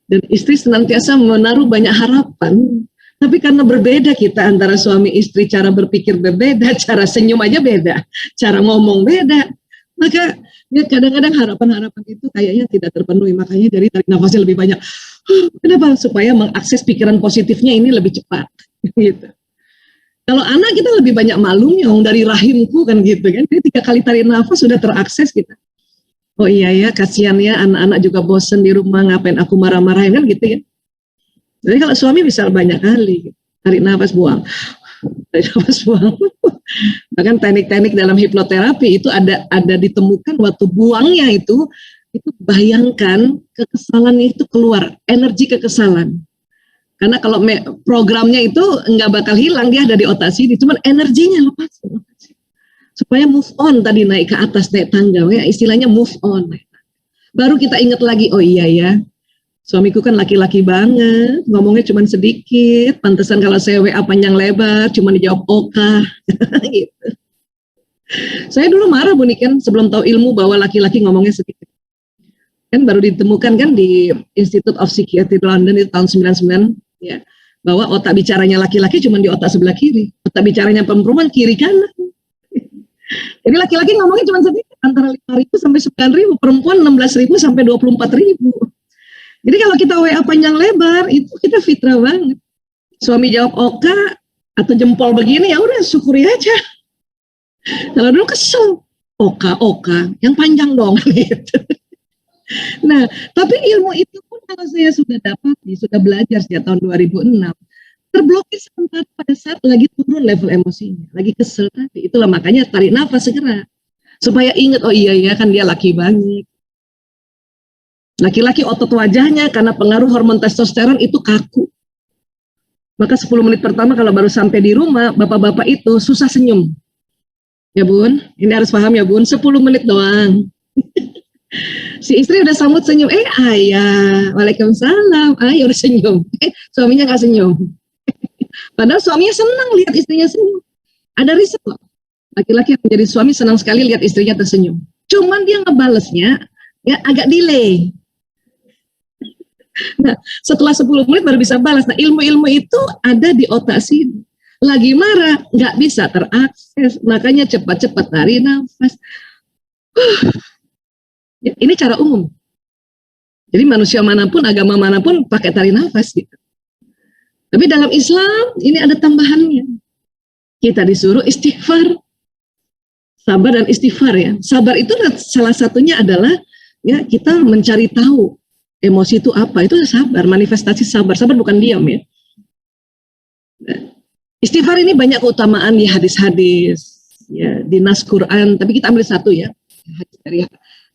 dan istri senantiasa menaruh banyak harapan. Tapi karena berbeda kita antara suami istri, cara berpikir berbeda, cara senyum aja beda, cara ngomong beda, maka ya kadang-kadang harapan-harapan itu kayaknya tidak terpenuhi. Makanya dari tarik nafasnya lebih banyak. Kenapa? Supaya mengakses pikiran positifnya ini lebih cepat. Gitu. Kalau anak kita lebih banyak malunya, dari rahimku kan gitu kan. Jadi 3 kali tarik nafas sudah terakses kita. Oh iya ya, kasihan ya anak-anak juga bosen di rumah, ngapain aku marah-marahin kan gitu ya. Jadi kalau suami bisa banyak kali, tarik nafas buang, tarik nafas buang. Bahkan teknik-teknik dalam hipnoterapi itu ada ditemukan waktu buangnya itu bayangkan kekesalannya itu keluar, energi kekesalan. Karena kalau programnya itu nggak bakal hilang, dia ada di otak sini, cuman energinya lepas. Supaya move on tadi, naik ke atas, naik tangga, ya istilahnya move on. Baru kita ingat lagi, oh iya ya, suamiku kan laki-laki banget, ngomongnya cuma sedikit, pantesan kalau saya WA panjang lebar, cuma dijawab oka, gitu. Saya dulu marah Bu Niken sebelum tahu ilmu bahwa laki-laki ngomongnya sedikit. Kan baru ditemukan kan di Institute of Psychiatry London itu tahun 99, ya, bahwa otak bicaranya laki-laki cuma di otak sebelah kiri, otak bicaranya perempuan kiri kanan. Jadi laki-laki ngomongnya cuma sedikit, antara 5.000 sampai 9.000, perempuan 16.000 sampai 24.000. Jadi kalau kita WA panjang lebar, itu kita fitrah banget. Suami jawab oka atau jempol begini, ya udah syukuri aja. Kalau dulu kesel, oka, yang panjang dong gitu. Nah, tapi ilmu itu pun kalau saya sudah dapati, sudah belajar sejak tahun 2006, terblokir sebentar pada saat lagi turun level emosinya, lagi kesel tadi. Itulah makanya tarik nafas segera. Supaya ingat, oh iya kan dia laki banget. Laki-laki otot wajahnya karena pengaruh hormon testosteron itu kaku. Maka 10 menit pertama kalau baru sampai di rumah, bapak-bapak itu susah senyum. Ya bun, ini harus paham ya bun, 10 menit doang. Si istri udah sambut senyum, ayah, waalaikumsalam, ayah udah senyum. Suaminya gak senyum. Padahal suaminya senang lihat istrinya senyum. Ada riset loh. Laki-laki yang menjadi suami senang sekali lihat istrinya tersenyum. Cuman dia ngebalesnya ya agak delay. Nah, setelah 10 menit baru bisa balas. Nah, ilmu-ilmu itu ada di otak sini. Lagi marah, nggak bisa terakses. Makanya cepat-cepat tarik nafas. Ya, ini cara umum. Jadi manusia manapun, agama manapun pakai tarik nafas gitu. Tapi dalam Islam ini ada tambahannya. Kita disuruh istighfar. Sabar dan istighfar ya. Sabar itu salah satunya adalah ya kita mencari tahu emosi itu apa. Itu sabar, manifestasi sabar. Sabar bukan diam ya. Istighfar ini banyak keutamaan di hadis-hadis ya, di nas Quran, tapi kita ambil satu ya. Hadis dari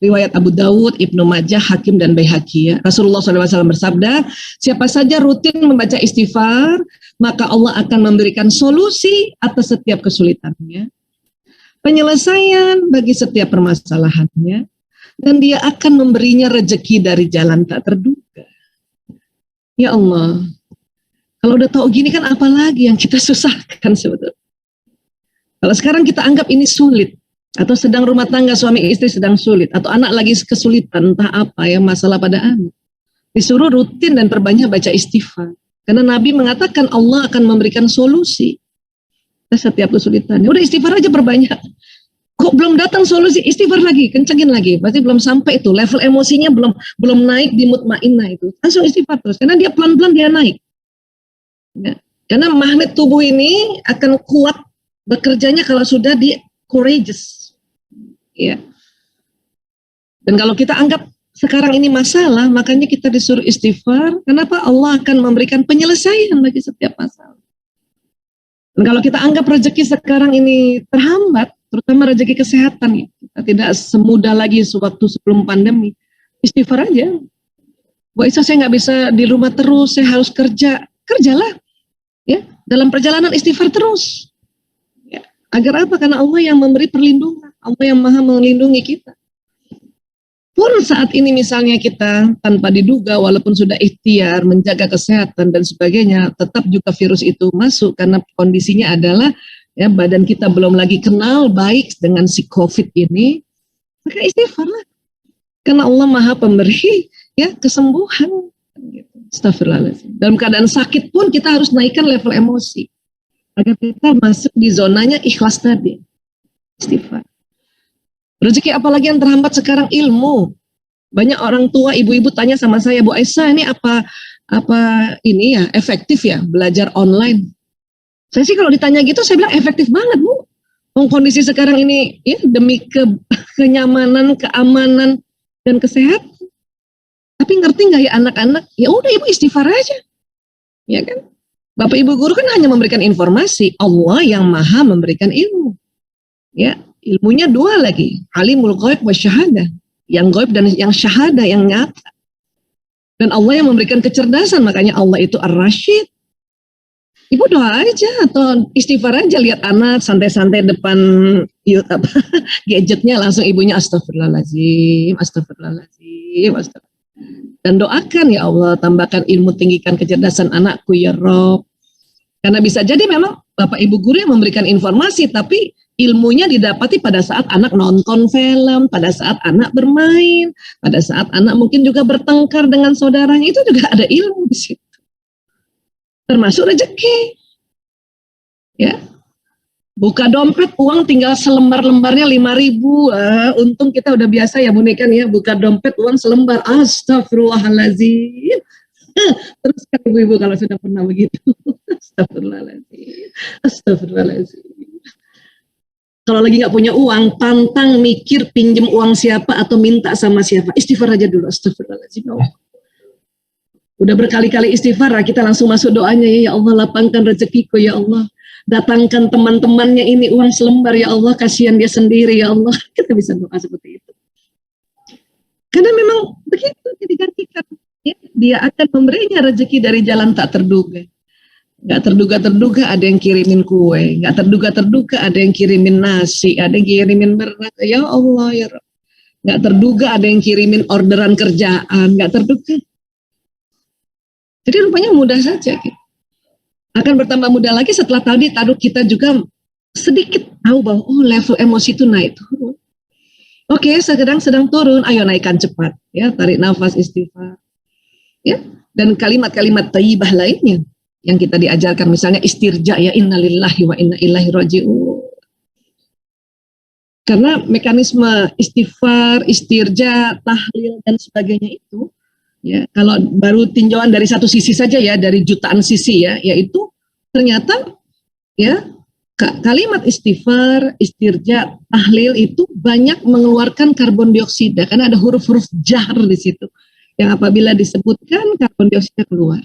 riwayat Abu Dawud, Ibnu Majah, Hakim dan Baihaqi ya. Rasulullah SAW bersabda, siapa saja rutin membaca istighfar, maka Allah akan memberikan solusi atas setiap kesulitannya, penyelesaian bagi setiap permasalahannya, dan dia akan memberinya rezeki dari jalan tak terduga. Ya Allah, kalau udah tahu gini kan apalagi yang kita susahkan sebetulnya. Kalau sekarang kita anggap ini sulit, atau sedang rumah tangga suami istri sedang sulit, atau anak lagi kesulitan entah apa ya masalah pada anak, disuruh rutin dan perbanyak baca istighfar, karena Nabi mengatakan Allah akan memberikan solusi atas setiap kesulitan. Udah istighfar aja perbanyak. Kok belum datang solusi, istighfar lagi, kencengin lagi, pasti belum sampai itu level emosinya belum naik di mutmainnah itu, langsung istighfar terus, karena dia pelan-pelan dia naik ya. Karena magnet tubuh ini akan kuat bekerjanya kalau sudah di courageous ya. Dan kalau kita anggap sekarang ini masalah, makanya kita disuruh istighfar. Kenapa? Allah akan memberikan penyelesaian bagi setiap masalah. Dan kalau kita anggap rezeki sekarang ini terhambat, terutama rezeki kesehatan ya, kita tidak semudah lagi sewaktu sebelum pandemi, istighfar aja. Bu Isa, saya nggak bisa di rumah terus, saya harus kerjalah ya. Dalam perjalanan istighfar terus. Agar apa? Karena Allah yang memberi perlindungan, Allah yang maha melindungi kita. Pun saat ini misalnya kita tanpa diduga, walaupun sudah ikhtiar menjaga kesehatan dan sebagainya, tetap juga virus itu masuk karena kondisinya adalah ya badan kita belum lagi kenal baik dengan si COVID ini, maka istighfarlah. Karena Allah maha pemberi ya kesembuhan. Astagfirullahaladzim. Dalam keadaan sakit pun kita harus naikkan level emosi, agar kita masuk di zonanya ikhlas tadi. Istighfar. Rezeki apalagi yang terhambat sekarang? Ilmu. Banyak orang tua, ibu-ibu tanya sama saya, Bu Aisyah, ini apa ini ya efektif ya belajar online? Saya sih kalau ditanya gitu saya bilang efektif banget, Bu. Kondisi sekarang ini ya demi kenyamanan, keamanan dan kesehatan. Tapi ngerti nggak ya anak-anak? Ya udah ibu istighfar aja. Ya kan? Bapak Ibu guru kan hanya memberikan informasi, Allah yang maha memberikan ilmu. Ya, ilmunya dua lagi, alimul ghaib wa syahadah, yang ghaib dan yang syahadah, yang nyata. Dan Allah yang memberikan kecerdasan, makanya Allah itu Ar-Rasyid. Ibu doa aja atau istighfar aja, lihat anak santai-santai depan gadgetnya, langsung ibunya astagfirullahaladzim, astagfirullahaladzim, astagfirullahaladzim. Dan doakan, ya Allah tambahkan ilmu, tinggikan kecerdasan anakku ya Rob. Karena bisa jadi memang Bapak Ibu guru yang memberikan informasi, tapi ilmunya didapati pada saat anak nonton film, pada saat anak bermain, pada saat anak mungkin juga bertengkar dengan saudaranya, itu juga ada ilmu di situ. termasuk rezeki. Ya, buka dompet uang tinggal selembar-lembarnya 5.000. Untung kita udah biasa ya Bun Ikan ya, buka dompet uang selembar. Astagfirullahaladzim. Terus kan ibu-ibu kalau sudah pernah begitu. Astagfirullahaladzim. Astagfirullahaladzim. Kalau lagi nggak punya uang, pantang mikir pinjem uang siapa atau minta sama siapa. Istighfar aja dulu. Astagfirullahaladzim. Udah berkali-kali istighfar, kita langsung masuk doanya, ya Allah lapangkan rezekiku ya Allah. Datangkan teman-temannya ini uang selembar ya Allah, kasihan dia sendiri ya Allah. Kita bisa doa seperti itu. Karena memang begitu digantikan. Ya, dia akan memberinya rezeki dari jalan tak terduga. Gak terduga-terduga ada yang kirimin kue, gak terduga-terduga ada yang kirimin nasi, ada yang kirimin beras. Ya Allah ya Rabb. Gak terduga ada yang kirimin orderan kerjaan, gak terduga. Jadi rupanya mudah saja. Gitu. Akan bertambah mudah lagi setelah tadi kita juga sedikit tahu bahwa level emosi itu naik turun. Oke, sedang turun, ayo naikkan cepat. Ya, tarik nafas, istighfar. Ya, dan kalimat-kalimat thayyibah lainnya yang kita diajarkan, misalnya istirja, ya innalillahi wa inna ilaihi raji'un. Karena mekanisme istighfar, istirja, tahlil dan sebagainya itu, ya kalau baru tinjauan dari satu sisi saja ya, dari jutaan sisi ya, yaitu ternyata ya kalimat istighfar, istirja, tahlil itu banyak mengeluarkan karbon dioksida karena ada huruf-huruf jar di situ yang apabila disebutkan karbon dioksida keluar.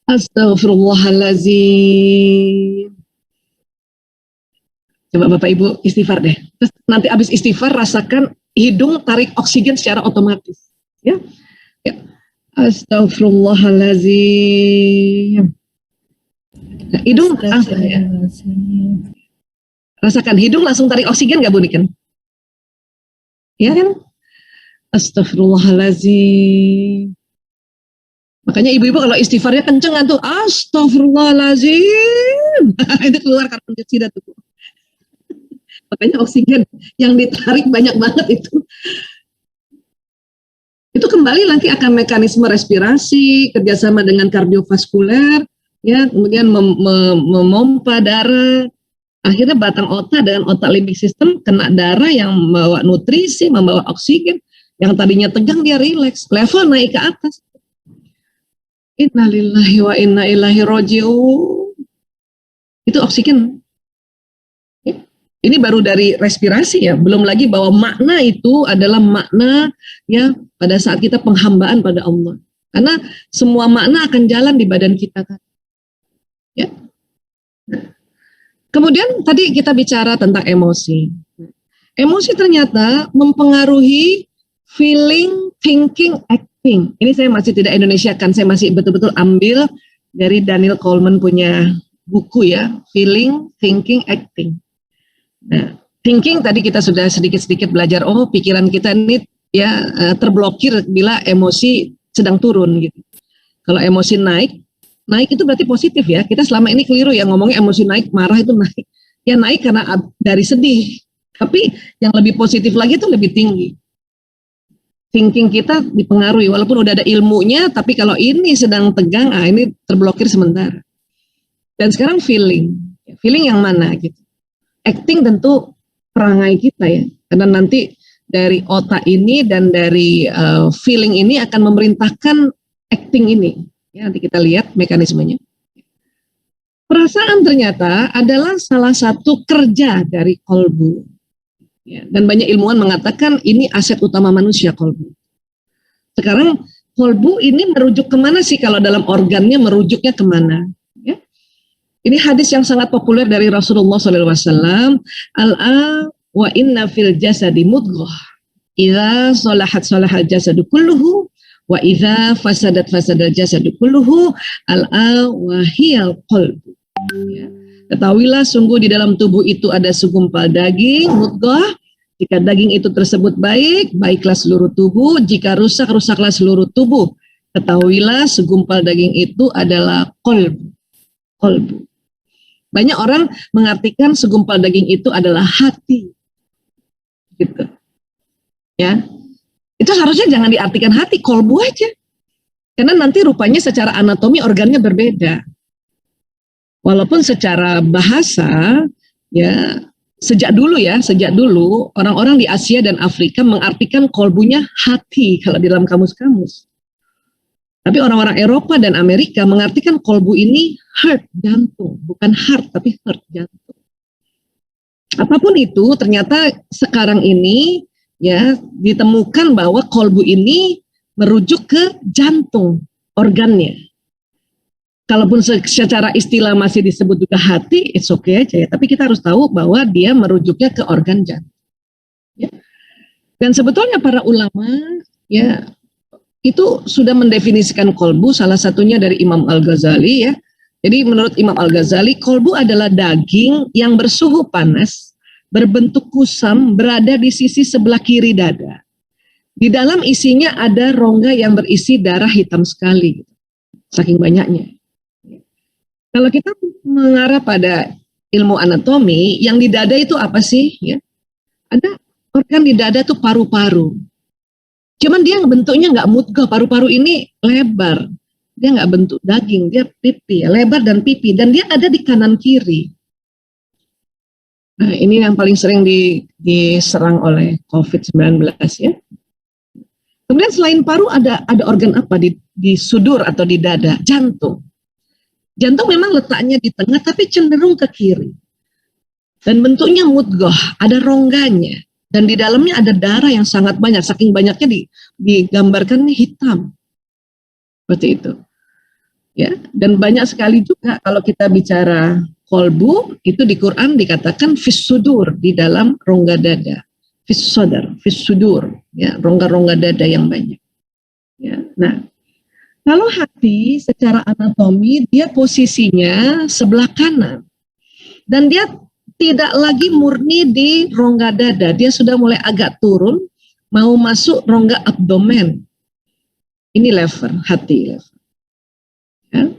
Astagfirullahaladzim. Coba Bapak Ibu istighfar deh. Terus nanti habis istighfar rasakan hidung tarik oksigen secara otomatis. Ya. Astagfirullahaladzim. Nah, hidung langsung ya. Rasakan hidung langsung tarik oksigen gak Bu Niken? Ya kan? Astagfirullahaladzim. Makanya ibu-ibu kalau istighfarnya kenceng kan tuh, astagfirullahaladzim. Itu keluar karbon dioksida tuh. Makanya oksigen yang ditarik banyak banget itu. Itu kembali nanti akan mekanisme respirasi, kerjasama dengan kardiovaskuler, ya, kemudian memompa darah. Akhirnya batang otak dengan otak limbik sistem kena darah yang membawa nutrisi, membawa oksigen. Yang tadinya tegang dia rileks, level naik ke atas. Innalillahi wa inna ilaihi raji'un. Itu oksigen. Ya. Ini baru dari respirasi ya, belum lagi bahwa makna itu adalah makna ya pada saat kita penghambaan pada Allah. Karena semua makna akan jalan di badan kita kan. Ya. Nah. Kemudian tadi kita bicara tentang emosi. Emosi ternyata mempengaruhi feeling, thinking, acting. Ini saya masih tidak Indonesia kan, saya masih betul-betul ambil dari Daniel Goleman punya buku ya, Feeling, Thinking, Acting. Nah, thinking tadi kita sudah sedikit-sedikit belajar, pikiran kita ini ya terblokir bila emosi sedang turun gitu. Kalau emosi naik itu berarti positif ya. Kita selama ini keliru ya ngomongnya emosi naik, marah itu naik. Ya naik karena dari sedih. Tapi yang lebih positif lagi itu lebih tinggi. Thinking kita dipengaruhi, walaupun udah ada ilmunya, tapi kalau ini sedang tegang, ini terblokir sementara. Dan sekarang feeling yang mana gitu. Acting tentu perangai kita ya, karena nanti dari otak ini dan dari feeling ini akan memerintahkan acting ini. Ya, nanti kita lihat mekanismenya. Perasaan ternyata adalah salah satu kerja dari kolbu. Ya, dan banyak ilmuwan mengatakan ini aset utama manusia, kolbu. Sekarang kolbu ini merujuk kemana sih kalau dalam organnya merujuknya kemana? Ya. Ini hadis yang sangat populer dari Rasulullah SAW. Al-a wa inna fil jasadi mudghah. Idza salahat salahal jasadu kulluhu wa idza fasadat fasadal jasadu kulluhu. Al-a wa hiyal qalbu. Ya. Ketahuilah sungguh di dalam tubuh itu ada segumpal daging, mudghah. Jika daging itu tersebut baik, baiklah seluruh tubuh. Jika rusak, rusaklah seluruh tubuh. Ketahuilah segumpal daging itu adalah qalbu. Qalbu. Banyak orang mengartikan segumpal daging itu adalah hati. Gitu. Ya. Itu seharusnya jangan diartikan hati, qalbu aja. Karena nanti rupanya secara anatomi organnya berbeda. Walaupun secara bahasa, ya sejak dulu orang-orang di Asia dan Afrika mengartikan kolbunya hati kalau di dalam kamus-kamus. Tapi orang-orang Eropa dan Amerika mengartikan kolbu ini heart, jantung, bukan heart tapi heart, jantung. Apapun itu, ternyata sekarang ini ya ditemukan bahwa kolbu ini merujuk ke jantung organnya. Kalaupun secara istilah masih disebut juga hati, it's okay aja ya. Tapi kita harus tahu bahwa dia merujuknya ke organ jantung. Ya. Dan sebetulnya para ulama ya itu sudah mendefinisikan kolbu, salah satunya dari Imam Al-Ghazali ya. Jadi menurut Imam Al-Ghazali, kolbu adalah daging yang bersuhu panas, berbentuk kusam, berada di sisi sebelah kiri dada. Di dalam isinya ada rongga yang berisi darah hitam sekali, saking banyaknya. Kalau kita mengarah pada ilmu anatomi, yang di dada itu apa sih? Ya, ada organ di dada itu paru-paru. Cuman dia bentuknya nggak mudghah, paru-paru ini lebar. Dia nggak bentuk daging, dia pipi, lebar dan pipi, dan dia ada di kanan kiri. Nah, ini yang paling sering diserang oleh COVID-19 ya. Kemudian selain paru ada organ apa di sudur atau di dada? Jantung. Jantung memang letaknya di tengah tapi cenderung ke kiri. Dan bentuknya mudghah, ada rongganya. Dan di dalamnya ada darah yang sangat banyak, saking banyaknya digambarkan hitam. Seperti itu. Ya, dan banyak sekali juga kalau kita bicara kolbu, itu di Quran dikatakan fis sudur, di dalam rongga dada. Fis sudur, ya, rongga-rongga dada yang banyak. Ya, nah, kalau hati secara anatomi dia posisinya sebelah kanan dan dia tidak lagi murni di rongga dada, dia sudah mulai agak turun, mau masuk rongga abdomen. Ini lever, hati lever. Ya.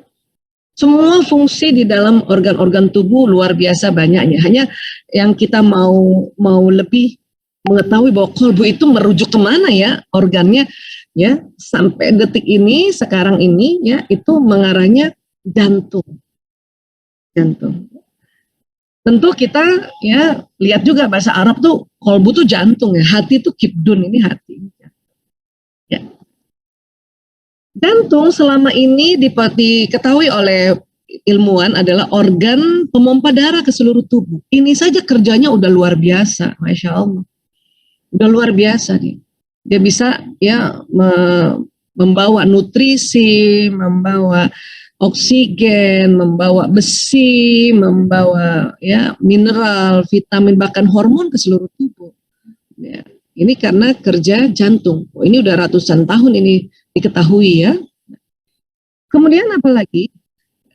Semua fungsi di dalam organ-organ tubuh luar biasa banyaknya. Hanya yang kita mau lebih mengetahui bahwa kolbu itu merujuk kemana ya organnya ya, sampai detik ini sekarang ini ya itu mengarahnya jantung. Tentu kita ya lihat juga bahasa Arab tuh kolbu tuh jantung ya, hati tuh kibdun, ini hati ya. Jantung selama ini diketahui oleh ilmuwan adalah organ pemompa darah ke seluruh tubuh. Ini saja kerjanya udah luar biasa, Masya Allah. Udah luar biasa nih. Dia bisa ya membawa nutrisi, membawa oksigen, membawa besi, membawa ya mineral, vitamin, bahkan hormon ke seluruh tubuh. Ya, ini karena kerja jantung. Oh, ini udah ratusan tahun ini diketahui ya. Kemudian apa lagi?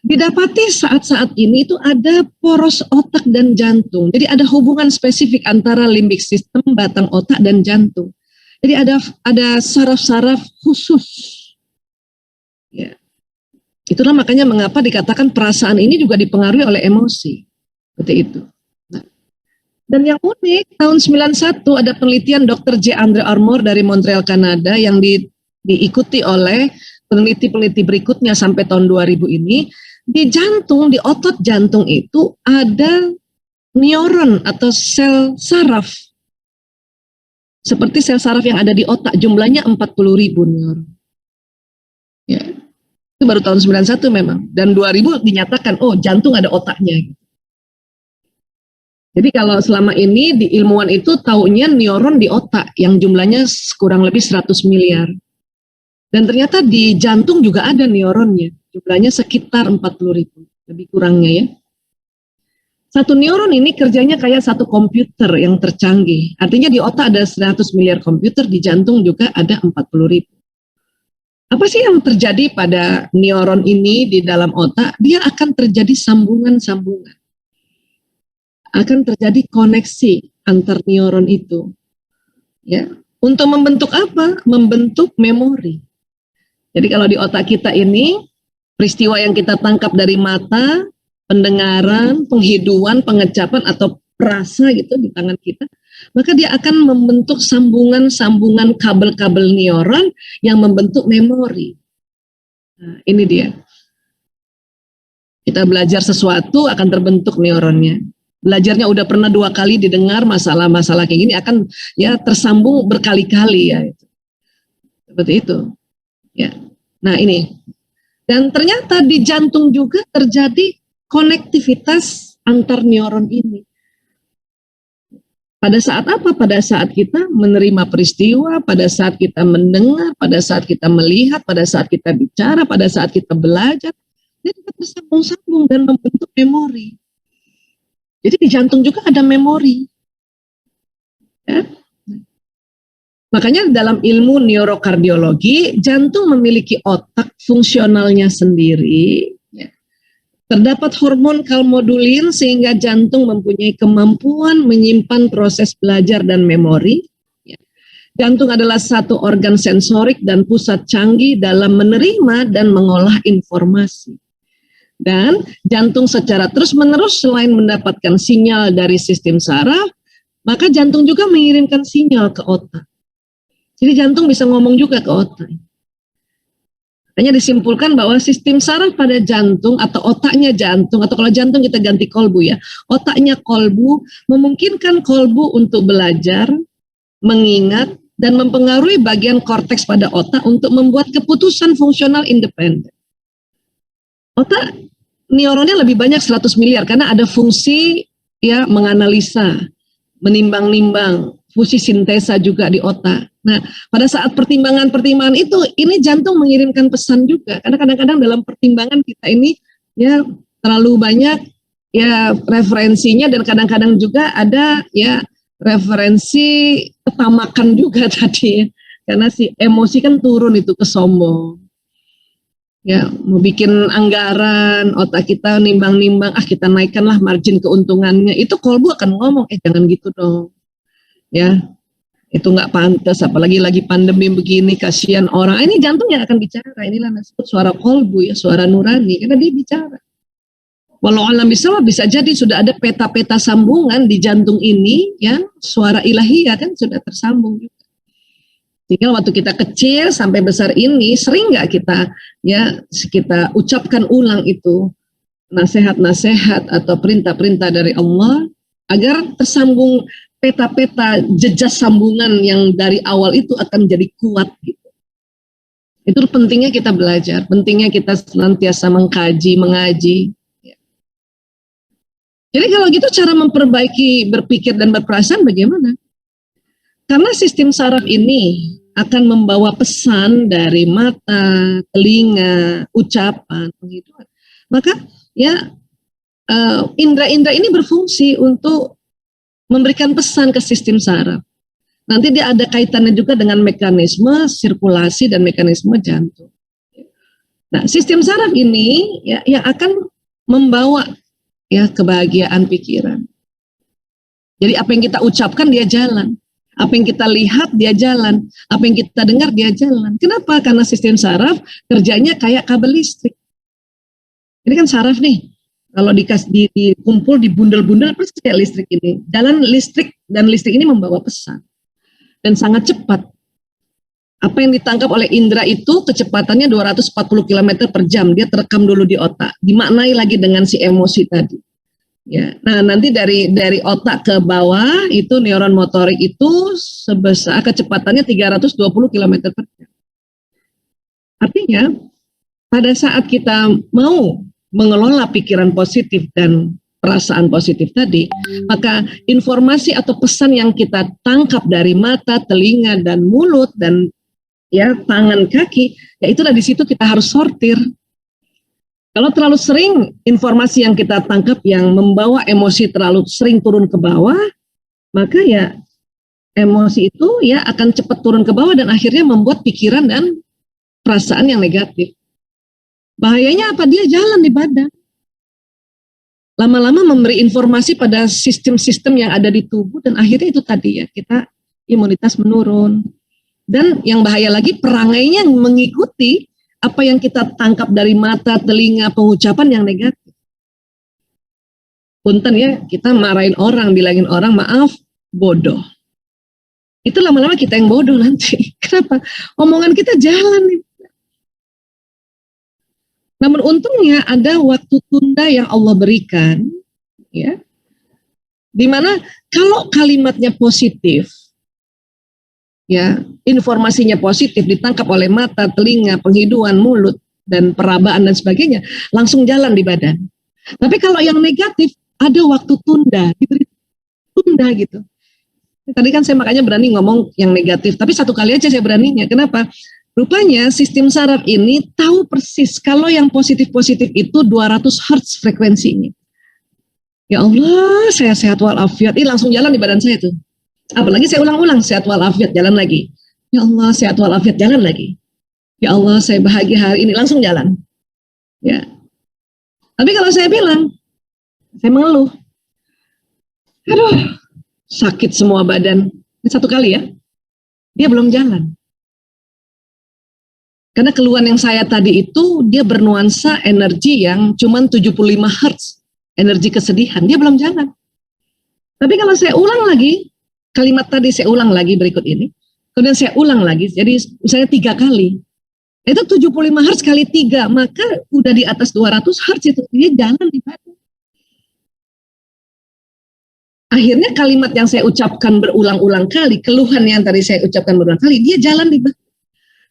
Didapati saat-saat ini itu ada poros otak dan jantung. Jadi ada hubungan spesifik antara limbik sistem, batang otak dan jantung. Jadi ada saraf-saraf khusus. Ya. Itulah makanya mengapa dikatakan perasaan ini juga dipengaruhi oleh emosi. Seperti itu. Nah. Dan yang unik, tahun 91 ada penelitian Dr. J. Andre Armour dari Montreal, Kanada yang diikuti oleh peneliti-peneliti berikutnya sampai tahun 2000 ini. Di jantung, di otot jantung itu ada neuron atau sel saraf. Seperti sel saraf yang ada di otak, jumlahnya 40.000 neuron. Ya. Itu baru tahun 91 memang. Dan 2000 dinyatakan, oh jantung ada otaknya. Jadi kalau selama ini di ilmuwan itu taunya neuron di otak yang jumlahnya kurang lebih 100 miliar. Dan ternyata di jantung juga ada neuronnya. Jumlahnya sekitar 40.000, lebih kurangnya ya. Satu neuron ini kerjanya kayak satu komputer yang tercanggih. Artinya di otak ada 100 miliar komputer, di jantung juga ada 40.000. Apa sih yang terjadi pada neuron ini di dalam otak? Dia akan terjadi sambungan-sambungan. Akan terjadi koneksi antar neuron itu. Ya, untuk membentuk apa? Membentuk memori. Jadi kalau di otak kita ini, peristiwa yang kita tangkap dari mata, pendengaran, penghiduan, pengecapan, atau rasa gitu di tangan kita, maka dia akan membentuk sambungan-sambungan kabel-kabel neuron yang membentuk memori. Nah, ini dia. Kita belajar sesuatu akan terbentuk neuronnya. Belajarnya udah pernah 2 kali didengar masalah-masalah kayak gini akan ya tersambung berkali-kali ya. Seperti itu. Ya. Nah, ini. Dan ternyata di jantung juga terjadi konektivitas antar neuron ini. Pada saat apa? Pada saat kita menerima peristiwa, pada saat kita mendengar, pada saat kita melihat, pada saat kita bicara, pada saat kita belajar, dia tersambung-sambung dan membentuk memori. Jadi di jantung juga ada memori. Ya. Makanya dalam ilmu neurokardiologi, jantung memiliki otak fungsionalnya sendiri. Terdapat hormon kalmodulin sehingga jantung mempunyai kemampuan menyimpan proses belajar dan memori. Jantung adalah satu organ sensorik dan pusat canggih dalam menerima dan mengolah informasi. Dan jantung secara terus-menerus selain mendapatkan sinyal dari sistem saraf, maka jantung juga mengirimkan sinyal ke otak. Jadi jantung bisa ngomong juga ke otak. Hanya disimpulkan bahwa sistem saraf pada jantung atau otaknya jantung, atau kalau jantung kita ganti kolbu ya, otaknya kolbu memungkinkan kolbu untuk belajar, mengingat, dan mempengaruhi bagian korteks pada otak untuk membuat keputusan fungsional independen. Otak neuronnya lebih banyak 100 miliar karena ada fungsi ya menganalisa, menimbang-nimbang, fungsi sintesa juga di otak. Nah, pada saat pertimbangan-pertimbangan itu, ini jantung mengirimkan pesan juga. Karena kadang-kadang dalam pertimbangan kita ini ya terlalu banyak ya referensinya dan kadang-kadang juga ada ya referensi ketamakan juga tadi ya. Karena si emosi kan turun itu ke sombong. Ya, mau bikin anggaran, otak kita nimbang-nimbang, kita naikkanlah margin keuntungannya. Itu kolbu akan ngomong, jangan gitu dong. Ya. Itu nggak pantas, apalagi lagi pandemi begini, kasihan orang. Ini jantung yang akan bicara, inilah disebut suara kolbu ya, suara nurani, karena dia bicara. Walau alam bisa jadi sudah ada peta-peta sambungan di jantung ini, ya suara ilahiyah kan sudah tersambung juga. Tinggal waktu kita kecil sampai besar ini, sering nggak kita ucapkan ulang itu nasihat-nasihat atau perintah-perintah dari Allah agar tersambung. Peta-peta jejas sambungan yang dari awal itu akan jadi kuat gitu. Itu pentingnya kita belajar, pentingnya kita senantiasa mengkaji, mengaji. Jadi kalau gitu cara memperbaiki berpikir dan berperasaan bagaimana? Karena sistem saraf ini akan membawa pesan dari mata, telinga, ucapan, penghidupan. Maka ya indera-indera ini berfungsi untuk memberikan pesan ke sistem saraf. Nanti dia ada kaitannya juga dengan mekanisme sirkulasi dan mekanisme jantung. Nah, sistem saraf ini ya yang akan membawa ya kebahagiaan pikiran. Jadi apa yang kita ucapkan dia jalan, apa yang kita lihat dia jalan, apa yang kita dengar dia jalan. Kenapa? Karena sistem saraf kerjanya kayak kabel listrik. Ini kan saraf nih. Kalau dikumpul, dibundel-bundel, persis kayak listrik ini. Jalan listrik, dan listrik ini membawa pesan. Dan sangat cepat. Apa yang ditangkap oleh indera itu, kecepatannya 240 km per jam. Dia terekam dulu di otak. Dimaknai lagi dengan si emosi tadi. Ya. Nah, nanti dari otak ke bawah, itu neuron motorik itu sebesar kecepatannya 320 km per jam. Artinya, pada saat kita mau mengelola pikiran positif dan perasaan positif tadi, maka informasi atau pesan yang kita tangkap dari mata, telinga, dan mulut, dan ya tangan, kaki, ya itulah di situ kita harus sortir. Kalau terlalu sering informasi yang kita tangkap yang membawa emosi terlalu sering turun ke bawah, maka ya emosi itu ya akan cepat turun ke bawah dan akhirnya membuat pikiran dan perasaan yang negatif. Bahayanya apa? Dia jalan di badan. Lama-lama memberi informasi pada sistem-sistem yang ada di tubuh dan akhirnya itu tadi ya, kita imunitas menurun. Dan yang bahaya lagi perangainya mengikuti apa yang kita tangkap dari mata, telinga, pengucapan yang negatif. Punten ya, kita marahin orang, bilangin orang maaf, bodoh. Itu lama-lama kita yang bodoh nanti. Kenapa? Omongan kita jalan nih. Namun untungnya ada waktu tunda yang Allah berikan, ya, dimana kalau kalimatnya positif, ya, informasinya positif, ditangkap oleh mata, telinga, penghiduan, mulut, dan perabaan dan sebagainya, langsung jalan di badan. Tapi kalau yang negatif, ada waktu tunda, diberi tunda gitu. Tadi kan saya makanya berani ngomong yang negatif, tapi satu kali aja saya beraninya. Kenapa? Rupanya sistem saraf ini tahu persis kalau yang positif-positif itu 200 Hz frekuensinya. Ya Allah, saya sehat walafiat. Ini langsung jalan di badan saya tuh. Apalagi saya ulang-ulang, sehat walafiat, jalan lagi. Ya Allah, sehat walafiat, jalan lagi. Ya Allah, saya bahagia hari ini, langsung jalan. Ya. Tapi kalau saya bilang, saya mengeluh. Aduh, sakit semua badan. Ini satu kali ya, dia belum jalan. Karena keluhan yang saya tadi itu, dia bernuansa energi yang cuma 75 Hz. Energi kesedihan, dia belum jalan. Tapi kalau saya ulang lagi, kalimat tadi saya ulang lagi berikut ini, kemudian saya ulang lagi, jadi misalnya 3 kali. Itu 75 Hz kali 3, maka udah di atas 200 Hz itu, dia jalan di badan. Akhirnya kalimat yang saya ucapkan berulang-ulang kali, keluhan yang tadi saya ucapkan berulang kali, dia jalan di badan.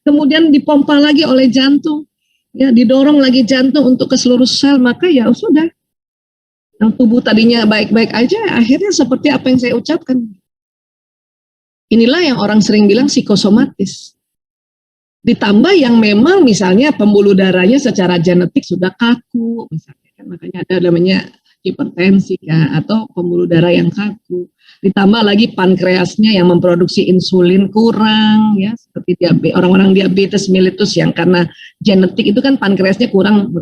Kemudian dipompa lagi oleh jantung, ya, didorong lagi jantung untuk ke seluruh sel, maka ya sudah. Yang tubuh tadinya baik-baik aja, akhirnya seperti apa yang saya ucapkan. Inilah yang orang sering bilang psikosomatis. Ditambah yang memang misalnya pembuluh darahnya secara genetik sudah kaku, misalnya kan, makanya ada namanya hipertensi ya, atau pembuluh darah yang kaku. Ditambah lagi pankreasnya yang memproduksi insulin kurang, ya, seperti orang-orang diabetes mellitus yang karena genetik itu kan pankreasnya kurang.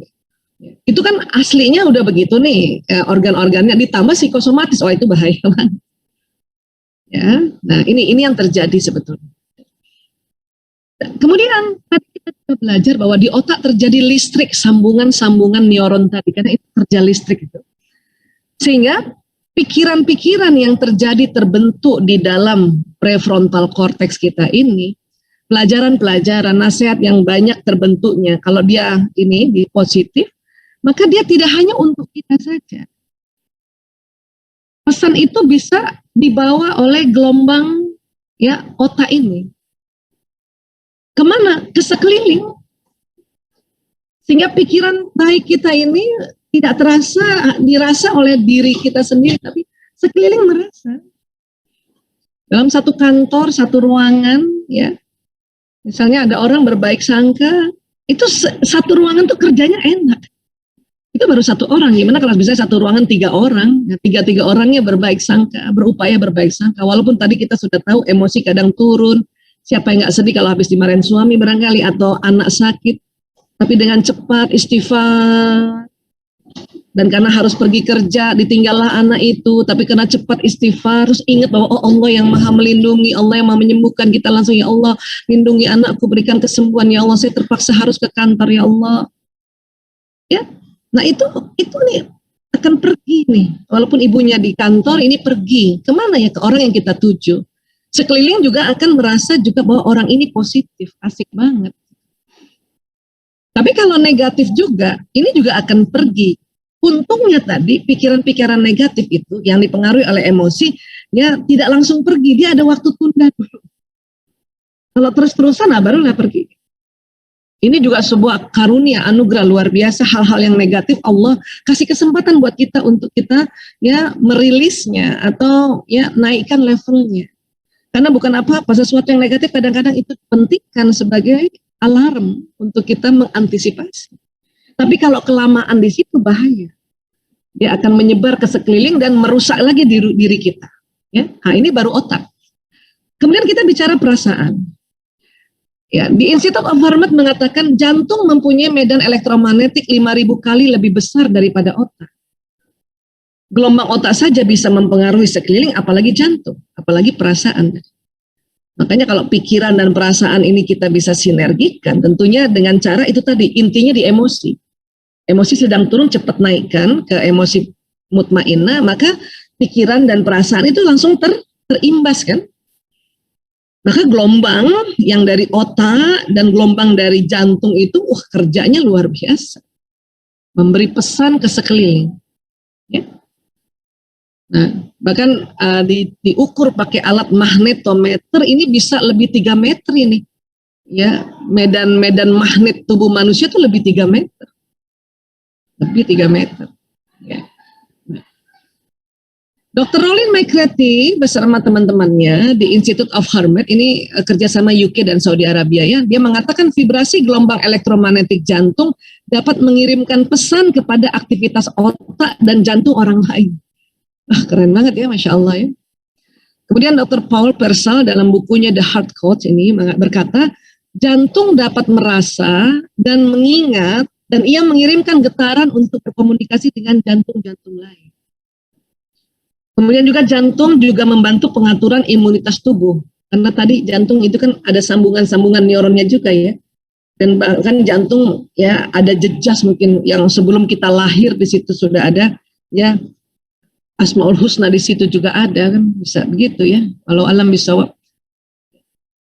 Itu kan aslinya udah begitu nih, organ-organnya, ditambah psikosomatis, oh itu bahaya banget. Ya, nah ini yang terjadi sebetulnya. Kemudian tadi kita belajar bahwa di otak terjadi listrik, sambungan-sambungan neuron tadi, karena itu kerja listrik itu. Sehingga pikiran-pikiran yang terjadi terbentuk di dalam prefrontal cortex kita ini, pelajaran-pelajaran, nasihat yang banyak terbentuknya, kalau dia ini di positif, maka dia tidak hanya untuk kita saja. Pesan itu bisa dibawa oleh gelombang ya otak ini. Kemana? Ke sekeliling. Sehingga pikiran baik kita ini tidak dirasa oleh diri kita sendiri, tapi sekeliling merasa. Dalam satu kantor, satu ruangan, ya, misalnya ada orang berbaik sangka, itu satu ruangan tuh kerjanya enak. Itu baru satu orang, gimana kalau bisa satu ruangan 3 orang, ya, tiga orangnya berbaik sangka, berupaya berbaik sangka. Walaupun tadi kita sudah tahu emosi kadang turun, siapa yang nggak sedih kalau habis dimarahin suami barangkali, atau anak sakit, tapi dengan cepat istighfar. Dan karena harus pergi kerja, ditinggallah anak itu, tapi karena cepat istighfar, terus ingat bahwa oh Allah yang maha melindungi, Allah yang maha menyembuhkan, kita langsung ya Allah, lindungi anakku, berikan kesembuhan ya Allah, saya terpaksa harus ke kantor ya Allah. Ya, nah itu nih akan pergi nih, walaupun ibunya di kantor, ini pergi kemana ya, ke orang yang kita tuju. Sekeliling juga akan merasa juga bahwa orang ini positif, asik banget. Tapi kalau negatif juga, ini juga akan pergi. Untungnya tadi pikiran-pikiran negatif itu yang dipengaruhi oleh emosi, ya tidak langsung pergi, dia ada waktu tunda dulu. Kalau terus-terusan, nah barulah pergi. Ini juga sebuah karunia, anugerah luar biasa, hal-hal yang negatif Allah kasih kesempatan buat kita untuk kita ya merilisnya atau ya naikkan levelnya. Karena bukan apa-apa, sesuatu yang negatif kadang-kadang itu pentingkan sebagai alarm untuk kita mengantisipasi. Tapi kalau kelamaan di situ bahaya. Dia akan menyebar ke sekeliling dan merusak lagi diri kita. Ya, nah ini baru otak. Kemudian kita bicara perasaan. Ya, di Institute of Harvard mengatakan jantung mempunyai medan elektromagnetik 5.000 kali lebih besar daripada otak. Gelombang otak saja bisa mempengaruhi sekeliling, apalagi jantung, apalagi perasaan. Makanya kalau pikiran dan perasaan ini kita bisa sinergikan, tentunya dengan cara itu tadi, intinya di emosi. Emosi sedang turun, cepat naikkan ke emosi mutmainnah, maka pikiran dan perasaan itu langsung terimbas kan. Maka gelombang yang dari otak dan gelombang dari jantung itu kerjanya luar biasa. memberi pesan ke sekeliling. Ya. Nah, bahkan diukur pakai alat magnetometer ini bisa lebih 3 meter ini. Ya, medan magnet tubuh manusia itu lebih 3 meter. Lebih 3 meter. Ya. Dr. Rolin McCarthy bersama teman-temannya di Institute of Harvard, ini kerjasama UK dan Saudi Arabia ya, dia mengatakan vibrasi gelombang elektromagnetik jantung dapat mengirimkan pesan kepada aktivitas otak dan jantung orang lain. Keren banget ya, Masya Allah ya. Kemudian Dr. Paul Persall dalam bukunya The Heart Codes ini berkata, jantung dapat merasa dan mengingat dan ia mengirimkan getaran untuk berkomunikasi dengan jantung-jantung lain. Kemudian juga jantung juga membantu pengaturan imunitas tubuh. Karena tadi jantung itu kan ada sambungan-sambungan neuronnya juga ya. Dan bahkan jantung ya ada jejas mungkin yang sebelum kita lahir di situ sudah ada ya. Asmaul Husna di situ juga ada kan, bisa begitu ya. Walau alam bisawab.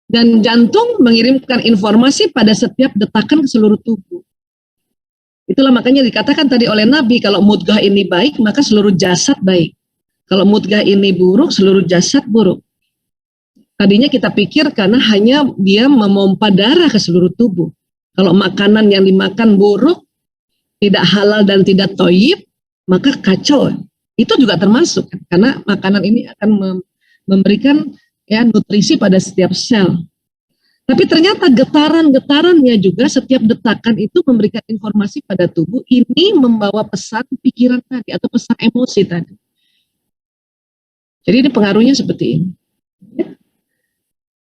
Dan jantung mengirimkan informasi pada setiap detakan ke seluruh tubuh. Itulah makanya dikatakan tadi oleh Nabi, kalau mudghah ini baik maka seluruh jasad baik. Kalau mudghah ini buruk, seluruh jasad buruk. Tadinya kita pikir karena hanya dia memompa darah ke seluruh tubuh. Kalau makanan yang dimakan buruk, tidak halal dan tidak thayyib, maka kacau. Itu juga termasuk, karena makanan ini akan memberikan ya nutrisi pada setiap sel. Tapi ternyata getaran-getarannya juga setiap detakan itu memberikan informasi pada tubuh, ini membawa pesan pikiran tadi atau pesan emosi tadi. Jadi ini pengaruhnya seperti ini.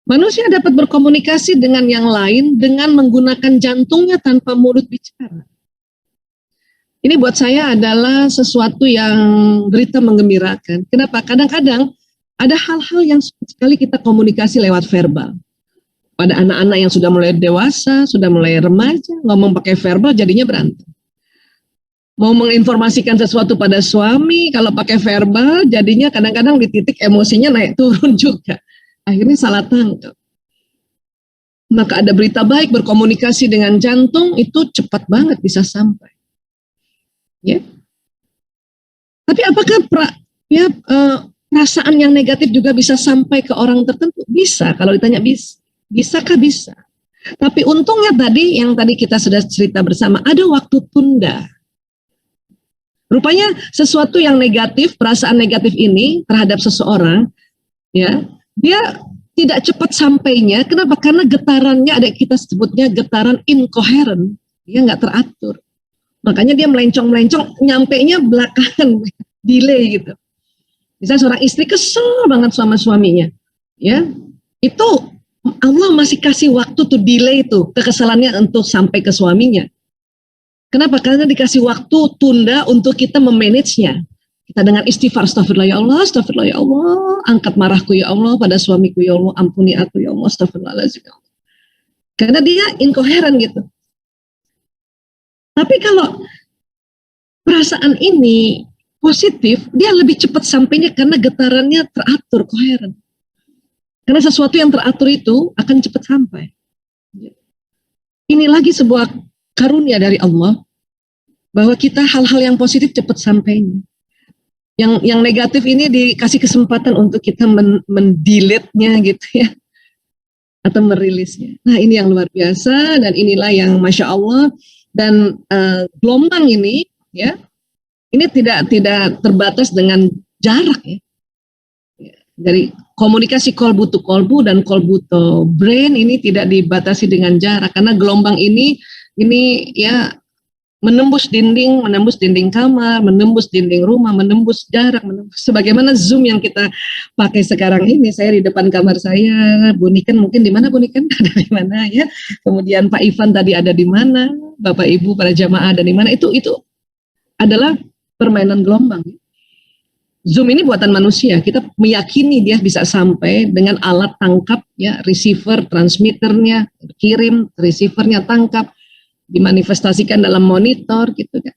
Manusia dapat berkomunikasi dengan yang lain dengan menggunakan jantungnya tanpa mulut bicara. Ini buat saya adalah sesuatu yang berita menggembirakan. Kenapa? Kadang-kadang ada hal-hal yang sekali kita komunikasi lewat verbal. Pada anak-anak yang sudah mulai dewasa, sudah mulai remaja, ngomong pakai verbal jadinya berantem. Mau menginformasikan sesuatu pada suami, kalau pakai verbal, jadinya kadang-kadang di titik emosinya naik turun juga. Akhirnya salah tangkap. Maka ada berita baik, berkomunikasi dengan jantung, itu cepat banget bisa sampai. Ya. Tapi apakah perasaan yang negatif juga bisa sampai ke orang tertentu? Bisa, kalau ditanya bisa. Bisakah? Bisa. Tapi untungnya tadi, yang tadi kita sudah cerita bersama, ada waktu tunda. Rupanya sesuatu yang negatif, perasaan negatif ini terhadap seseorang, ya, dia tidak cepat sampainya. Kenapa? Karena getarannya ada, kita sebutnya getaran incoherent, dia nggak teratur. Makanya dia melencong-melencong, nyampainya belakangan, delay gitu. Misalnya seorang istri kesel banget sama suaminya, ya, itu Allah masih kasih waktu tuh delay tuh kekesalannya untuk sampai ke suaminya. Kenapa? Karena dikasih waktu tunda untuk kita memanage-nya. Kita dengan istighfar, astagfirullah ya Allah, angkat marahku ya Allah pada suamiku ya Allah, ampuni aku ya Allah, astagfirullahaladzim ya Allah. Karena dia incoherent gitu. Tapi kalau perasaan ini positif, dia lebih cepat sampainya karena getarannya teratur, koheren. Karena sesuatu yang teratur itu akan cepat sampai. Ini lagi sebuah karunia dari Allah, bahwa kita hal-hal yang positif cepat sampainya. Yang negatif ini dikasih kesempatan untuk kita mendelete-nya gitu ya, atau merilisnya. Nah ini yang luar biasa, dan inilah yang Masya Allah, dan gelombang ini ya, ini tidak terbatas dengan jarak ya. Dari komunikasi kolbu to kolbu dan kolbu to brain ini tidak dibatasi dengan jarak, karena gelombang ini ya menembus dinding kamar, menembus dinding rumah, menembus jarak, sebagaimana Zoom yang kita pakai sekarang ini. Saya di depan kamar saya, Bunikan mungkin di mana Bunikan? Ada di mana ya? Kemudian Pak Ivan tadi ada di mana? Bapak Ibu para jamaah ada di mana? Itu adalah permainan gelombang. Zoom ini buatan manusia, kita meyakini dia bisa sampai dengan alat tangkap ya, receiver, transmitternya, kirim, receivernya tangkap, dimanifestasikan dalam monitor gitu kan.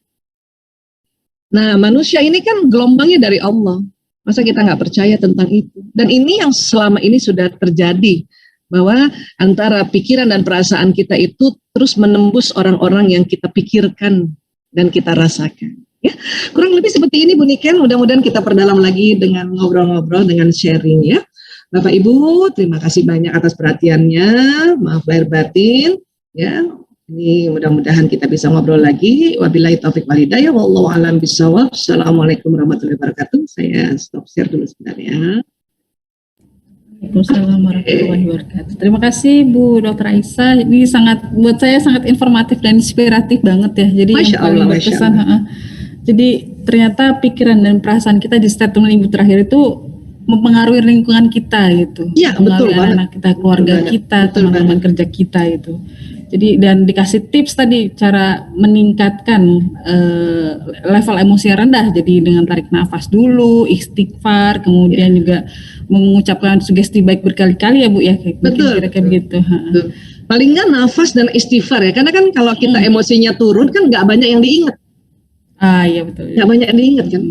Nah manusia ini kan gelombangnya dari Allah, masa kita nggak percaya tentang itu? Dan ini yang selama ini sudah terjadi, bahwa antara pikiran dan perasaan kita itu terus menembus orang-orang yang kita pikirkan dan kita rasakan. Ya, kurang lebih seperti ini Bu Niken. Mudah-mudahan kita perdalam lagi dengan ngobrol-ngobrol, dengan sharing ya. Bapak Ibu, terima kasih banyak atas perhatiannya. Maaf lahir batin. Ya, ini mudah-mudahan kita bisa ngobrol lagi. Wabillahi taufik wal hidayah. Wallahu a'lam bishawab. Assalamualaikum warahmatullahi wabarakatuh. Saya stop share dulu sebentar ya. Waalaikumsalam warahmatullahi wabarakatuh. Terima kasih Bu Dr. Aisyah. Ini buat saya sangat informatif dan inspiratif banget ya. Jadi Masya yang paling Allah, berkesan. Jadi ternyata pikiran dan perasaan kita di statement ibu terakhir itu mempengaruhi lingkungan kita gitu. Iya, betul banget. Anak kita, keluarga Betul kita, banget. teman-teman kerja kita itu. Jadi dan dikasih tips tadi cara meningkatkan level emosi yang rendah. Jadi dengan tarik nafas dulu, istighfar, kemudian juga mengucapkan sugesti baik berkali-kali ya Bu ya. Betul. Kira-kira begitu. Betul. Paling nggak nafas dan istighfar ya. Karena kan kalau kita emosinya turun kan nggak banyak yang diingat. Ah iya betul. Nggak banyak yang diingat kan.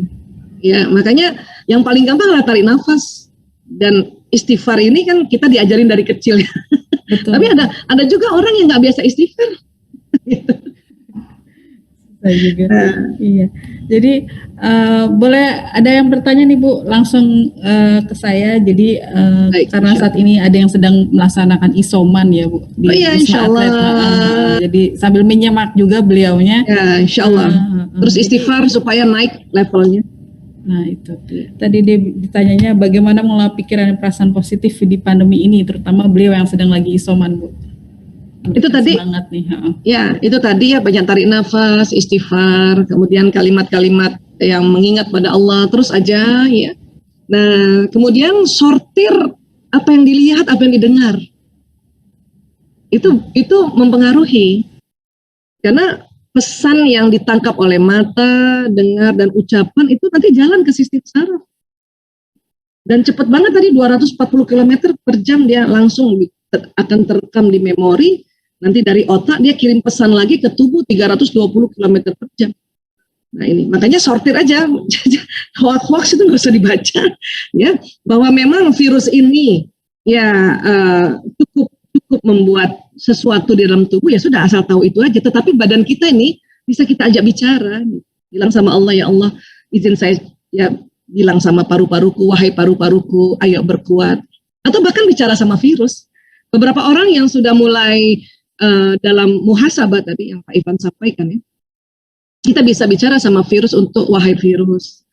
Ya makanya yang paling gampang adalah tarik nafas dan istighfar ini kan kita diajarin dari kecil. Betul. Tapi ada juga orang yang nggak biasa istighfar. Saya juga. Iya. Jadi boleh ada yang bertanya nih Bu langsung ke saya. Jadi Baik, karena saat ini ada yang sedang melaksanakan isoman ya Bu di iya, Wisma insya Allah. Atlet. Jadi sambil menyemak juga beliaunya. Ya insya Allah. Terus istighfar supaya naik levelnya. Nah itu tadi dia ditanyanya bagaimana mengelola pikiran dan perasaan positif di pandemi ini, terutama beliau yang sedang lagi isoman Bu. Itu tadi. Semangat nih. Ya itu tadi ya banyak tarik nafas, istighfar, kemudian kalimat-kalimat yang mengingat pada Allah terus aja ya. Nah kemudian sortir apa yang dilihat, apa yang didengar. Itu mempengaruhi karena pesan yang ditangkap oleh mata, dengar, dan ucapan itu nanti jalan ke sistem saraf. Dan cepat banget tadi 240 km per jam dia langsung akan terekam di memori. Nanti dari otak dia kirim pesan lagi ke tubuh 320 km per jam. Nah ini makanya sortir aja. Hoax itu nggak usah dibaca. Ya, bahwa memang virus ini ya cukup membuat sesuatu di dalam tubuh ya sudah asal tahu itu aja. Tetapi badan kita ini bisa kita ajak bicara, bilang sama Allah, ya Allah izin saya ya bilang sama paru-paruku, wahai paru-paruku, ayo berkuat. Atau bahkan bicara sama virus. Beberapa orang yang sudah mulai dalam muhasabah tadi yang Pak Ivan sampaikan ya, kita bisa bicara sama virus untuk wahai virus.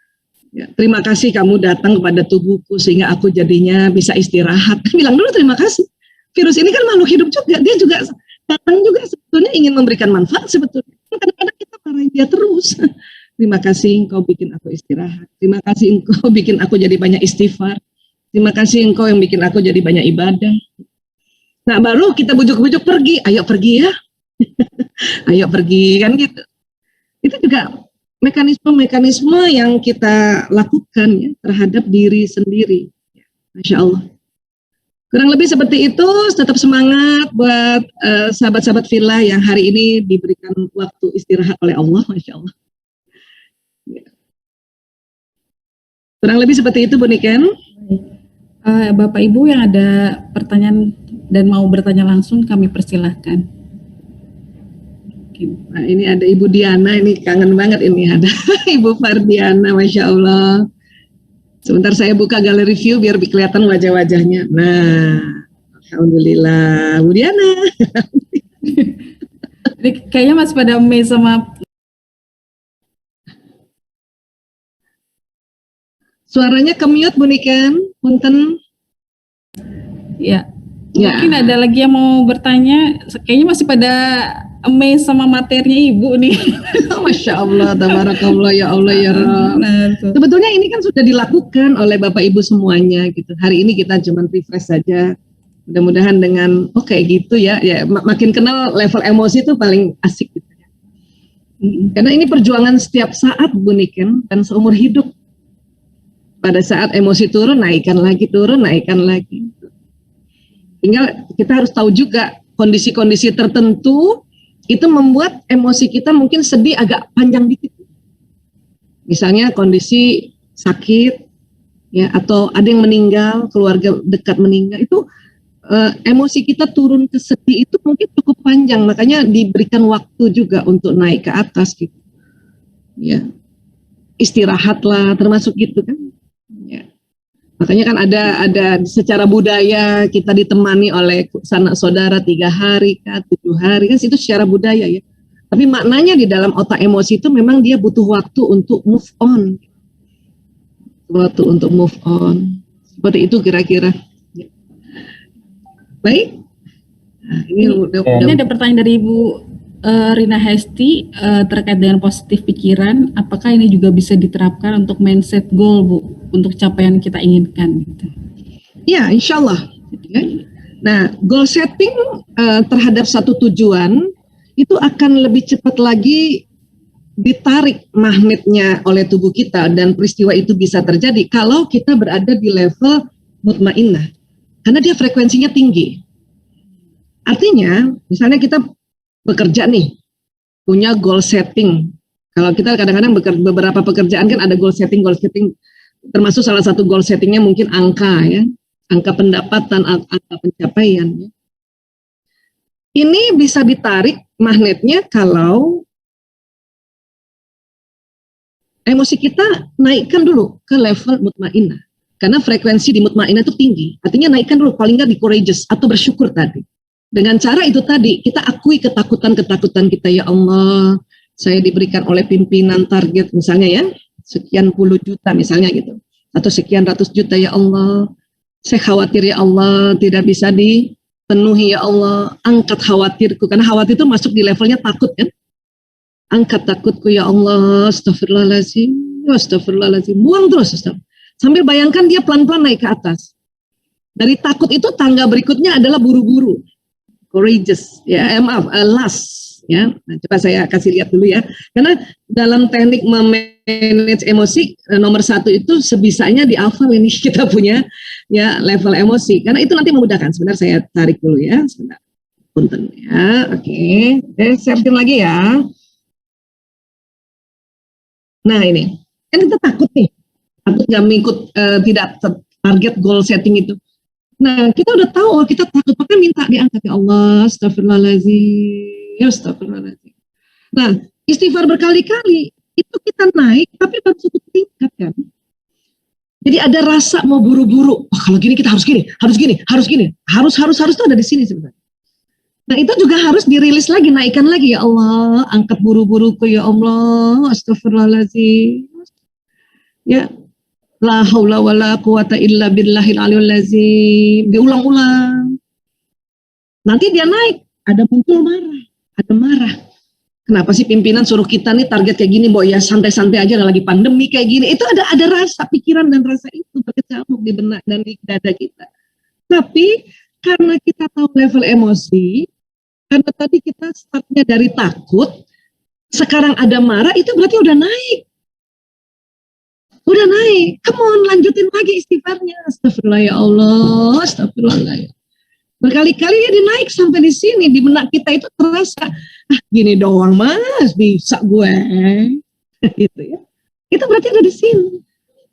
Ya, terima kasih kamu datang kepada tubuhku sehingga aku jadinya bisa istirahat. Bilang dulu terima kasih. Virus ini kan makhluk hidup juga, dia juga datang juga sebetulnya ingin memberikan manfaat sebetulnya. Kadang-kadang kita marahin dia terus. Terima kasih engkau bikin aku istirahat. Terima kasih engkau bikin aku jadi banyak istighfar. Terima kasih engkau yang bikin aku jadi banyak ibadah. Nah baru kita bujuk-bujuk pergi, ayo pergi ya. Ayo pergi kan gitu. Itu juga mekanisme-mekanisme yang kita lakukan ya terhadap diri sendiri. Masya Allah. Kurang lebih seperti itu, tetap semangat buat sahabat-sahabat villa yang hari ini diberikan waktu istirahat oleh Allah, Masya Allah. Ya. Kurang lebih seperti itu, Bu Niken. Bapak Ibu yang ada pertanyaan dan mau bertanya langsung kami persilahkan. Nah ini ada Ibu Diana, ini kangen banget ini ada Ibu Fardiana, Masya Allah. Sebentar saya buka galeri view biar kelihatan wajah-wajahnya. Nah, alhamdulillah, Bu Diana. Kayaknya masih pada amazed sama. Suaranya ke-mute Bu Niken, punten. Ya. Ya. Mungkin ada lagi yang mau bertanya. Kayaknya masih pada amazed sama materinya Ibu nih. Masya Allah, tabarakallah, ya Allah, ya Rabb. Nah, sebetulnya ini kan sudah dilakukan oleh Bapak Ibu semuanya gitu. Hari ini kita cuma refresh saja. Mudah-mudahan dengan kayak gitu ya, makin kenal level emosi itu paling asik gitu. Karena ini perjuangan setiap saat Bu Niken dan seumur hidup. Pada saat emosi turun, naikkan lagi, turun, naikkan lagi. Tinggal kita harus tahu juga kondisi-kondisi tertentu itu membuat emosi kita mungkin sedih agak panjang dikit. Misalnya kondisi sakit, ya atau ada yang meninggal, keluarga dekat meninggal, itu emosi kita turun ke sedih itu mungkin cukup panjang, makanya diberikan waktu juga untuk naik ke atas gitu. ya istirahatlah, termasuk gitu kan. Ya. Makanya kan ada secara budaya kita ditemani oleh sanak saudara 3 hari, 7 hari, kan itu secara budaya ya. Tapi maknanya di dalam otak emosi itu memang dia butuh waktu untuk move on. Waktu untuk move on. Seperti itu kira-kira. Ya. Baik. Nah, ini ada pertanyaan dari Ibu Rina Hesti terkait dengan positif pikiran. Apakah ini juga bisa diterapkan untuk mindset goal, Bu, untuk capaian kita inginkan? Gitu. Ya, insya Allah. Nah, goal setting terhadap satu tujuan itu akan lebih cepat lagi ditarik magnetnya oleh tubuh kita, dan peristiwa itu bisa terjadi kalau kita berada di level mutmainnah, karena dia frekuensinya tinggi. Artinya, misalnya kita bekerja nih, punya goal setting. Kalau kita kadang-kadang beberapa pekerjaan kan ada goal setting, termasuk salah satu goal settingnya mungkin angka ya, angka pendapatan, angka pencapaian. Ya. Ini bisa ditarik magnetnya kalau emosi kita naikkan dulu ke level mutmainnah. Karena frekuensi di mutmainnah itu tinggi. Artinya naikkan dulu, paling nggak di courageous atau bersyukur tadi. Dengan cara itu tadi, kita akui ketakutan-ketakutan kita. Ya Allah, saya diberikan oleh pimpinan target misalnya ya, sekian puluh juta misalnya gitu. Atau sekian ratus juta, ya Allah. Saya khawatir ya Allah, tidak bisa dipenuhi ya Allah. Angkat khawatirku, karena khawatir itu masuk di levelnya takut kan. Angkat takutku ya Allah, astagfirullahaladzim, astagfirullahaladzim. Buang terus, sambil bayangkan dia pelan-pelan naik ke atas. Dari takut itu tangga berikutnya adalah buru-buru. Courageous, ya, last, ya. Nah, coba saya kasih lihat dulu ya. Karena dalam teknik memanage emosi, nomor 1 itu sebisanya dihafal ini kita punya ya level emosi. Karena itu nanti memudahkan. Sebentar saya tarik dulu ya, sebentar. Punten ya, oke. Siapin lagi ya. Nah ini, kan kita takut nih, takut nggak mengikut, tidak target goal setting itu. Nah kita udah tahu, oh, kita takut, maka minta diangkat ya Allah, astagfirullahaladzim, astagfirullahaladzim. Nah istighfar berkali-kali, itu kita naik, tapi baru satu tingkat kan. Jadi ada rasa mau buru-buru, oh, kalau gini kita harus gini, harus gini, harus gini, harus itu ada di sini sebenarnya. Nah itu juga harus dirilis lagi, naikkan lagi ya Allah, angkat buru-buruku ya Allah, astagfirullahaladzim. Ya, la haula wa la quwata illa billahil aliyul lazim. Diulang-ulang. Nanti dia naik, ada muncul marah. Kenapa sih pimpinan suruh kita nih target kayak gini, Bo, ya santai-santai aja, lagi pandemi kayak gini. Itu ada rasa pikiran dan rasa itu berkecamuk di benak dan di dada kita. Tapi karena kita tahu level emosi, karena tadi kita startnya dari takut, sekarang ada marah, itu berarti udah naik. Udah naik, come on, lanjutin lagi istighfarnya. Astagfirullah ya Allah, astagfirullah ya. Berkali-kali ya dia naik sampai di sini, di benak kita itu terasa, gini doang mas, bisa gue. Gitu ya. Itu berarti ada di sini.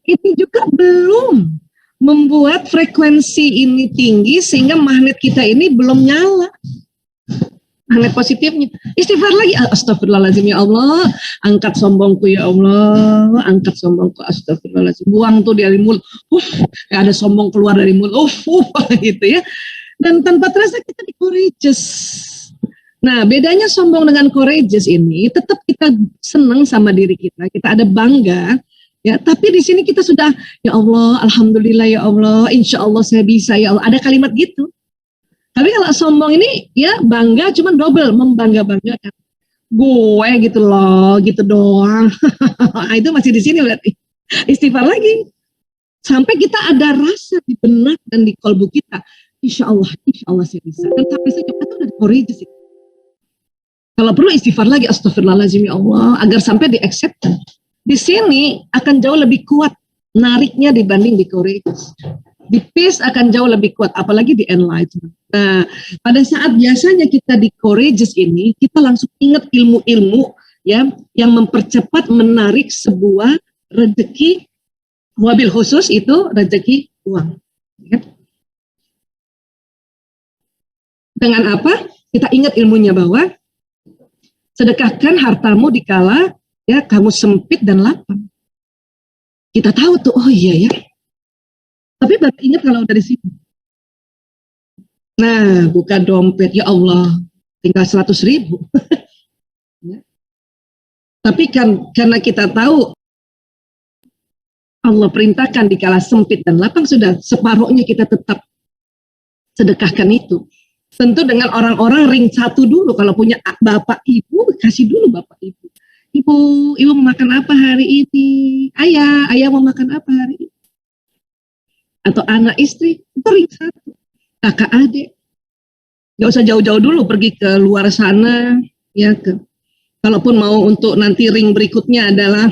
Itu juga belum membuat frekuensi ini tinggi sehingga magnet kita ini belum nyala. Magnet positifnya. Istighfar lagi, astagfirullahaladzim ya Allah, angkat sombongku ya Allah, angkat sombongku, astagfirullahaladzim. Buang tuh dari mulut, ada sombong keluar dari mulut, gitu ya. Dan tanpa terasa kita di courageous. Nah bedanya sombong dengan courageous ini, tetap kita senang sama diri kita ada bangga. Ya, tapi di sini kita sudah, ya Allah, alhamdulillah ya Allah, insya Allah saya bisa ya Allah. Ada kalimat gitu. Tapi kalau sombong ini, ya bangga cuman double, membangga-banggakan. Gue gitu loh, gitu doang. Itu masih di sini berarti. Istighfar lagi. Sampai kita ada rasa di benak dan di kolbu kita. Insya Allah saya bisa. Dan sampai saya coba itu udah courageous. Kalau perlu istighfar lagi, astagfirullahaladzim ya Allah, agar sampai di-accept. Di sini akan jauh lebih kuat nariknya dibanding di courageous. Di peace akan jauh lebih kuat, apalagi di enlightenment. Nah, pada saat biasanya kita di courageous ini, kita langsung ingat ilmu-ilmu ya yang mempercepat menarik sebuah rezeki, wabil khusus itu rezeki uang. Ya. Dengan apa? Kita ingat ilmunya bahwa sedekahkan hartamu dikala Ya, kamu sempit dan lapang. Kita tahu tuh, oh iya ya. Tapi baru ingat kalau dari sini. Nah, buka dompet, ya Allah, tinggal 100.000. Ya. Tapi karena kita tahu Allah perintahkan dikala sempit dan lapang, sudah separuhnya kita tetap sedekahkan itu. Tentu dengan orang-orang ring satu dulu. Kalau punya bapak ibu, kasih dulu bapak ibu. Ibu mau makan apa hari ini? Ayah mau makan apa hari ini? Atau anak istri, itu ring satu. Kakak adik. Gak usah jauh-jauh dulu pergi ke luar sana. Ya, kalaupun mau untuk nanti ring berikutnya adalah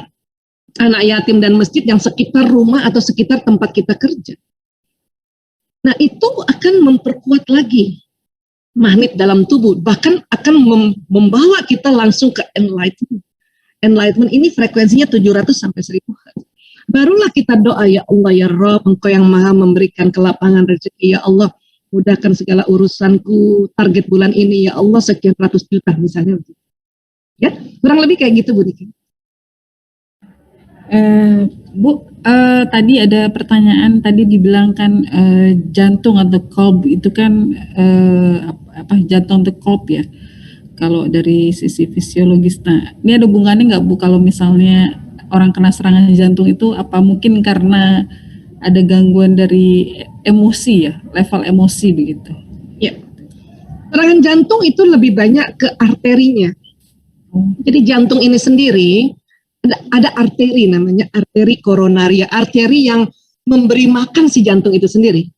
anak yatim dan masjid yang sekitar rumah atau sekitar tempat kita kerja. Nah, itu akan memperkuat lagi magnet dalam tubuh, bahkan akan membawa kita langsung ke enlightenment. Enlightenment ini frekuensinya 700 sampai 1000 Hz. Barulah kita doa, ya Allah ya Rabb, Engkau yang maha memberikan kelapangan rezeki, ya Allah, mudahkan segala urusanku, target bulan ini, ya Allah, sekian ratus juta misalnya. Ya, kurang lebih kayak gitu Bu Diki. Bu, tadi ada pertanyaan, tadi dibilang kan jantung atau kolb itu kan jantung atau kolb ya, kalau dari sisi fisiologis. Nah, ini ada hubungannya nggak Bu, kalau misalnya orang kena serangan jantung itu apa mungkin karena ada gangguan dari emosi ya, level emosi begitu? Ya, serangan jantung itu lebih banyak ke arterinya. Jadi jantung ini sendiri ada arteri, namanya arteri koronaria, arteri yang memberi makan si jantung itu sendiri.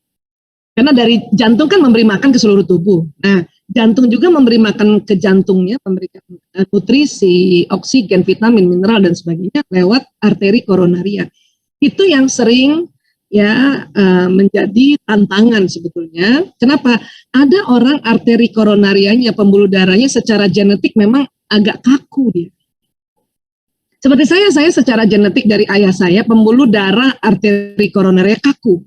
Karena dari jantung kan memberi makan ke seluruh tubuh. Nah, jantung juga memberi makan ke jantungnya, memberikan nutrisi, oksigen, vitamin, mineral dan sebagainya lewat arteri koronaria. Itu yang sering ya menjadi tantangan sebetulnya. Kenapa? Ada orang arteri koronarianya, pembuluh darahnya secara genetik memang agak kaku dia. Seperti saya secara genetik dari ayah saya, pembuluh darah arteri koronaria kaku.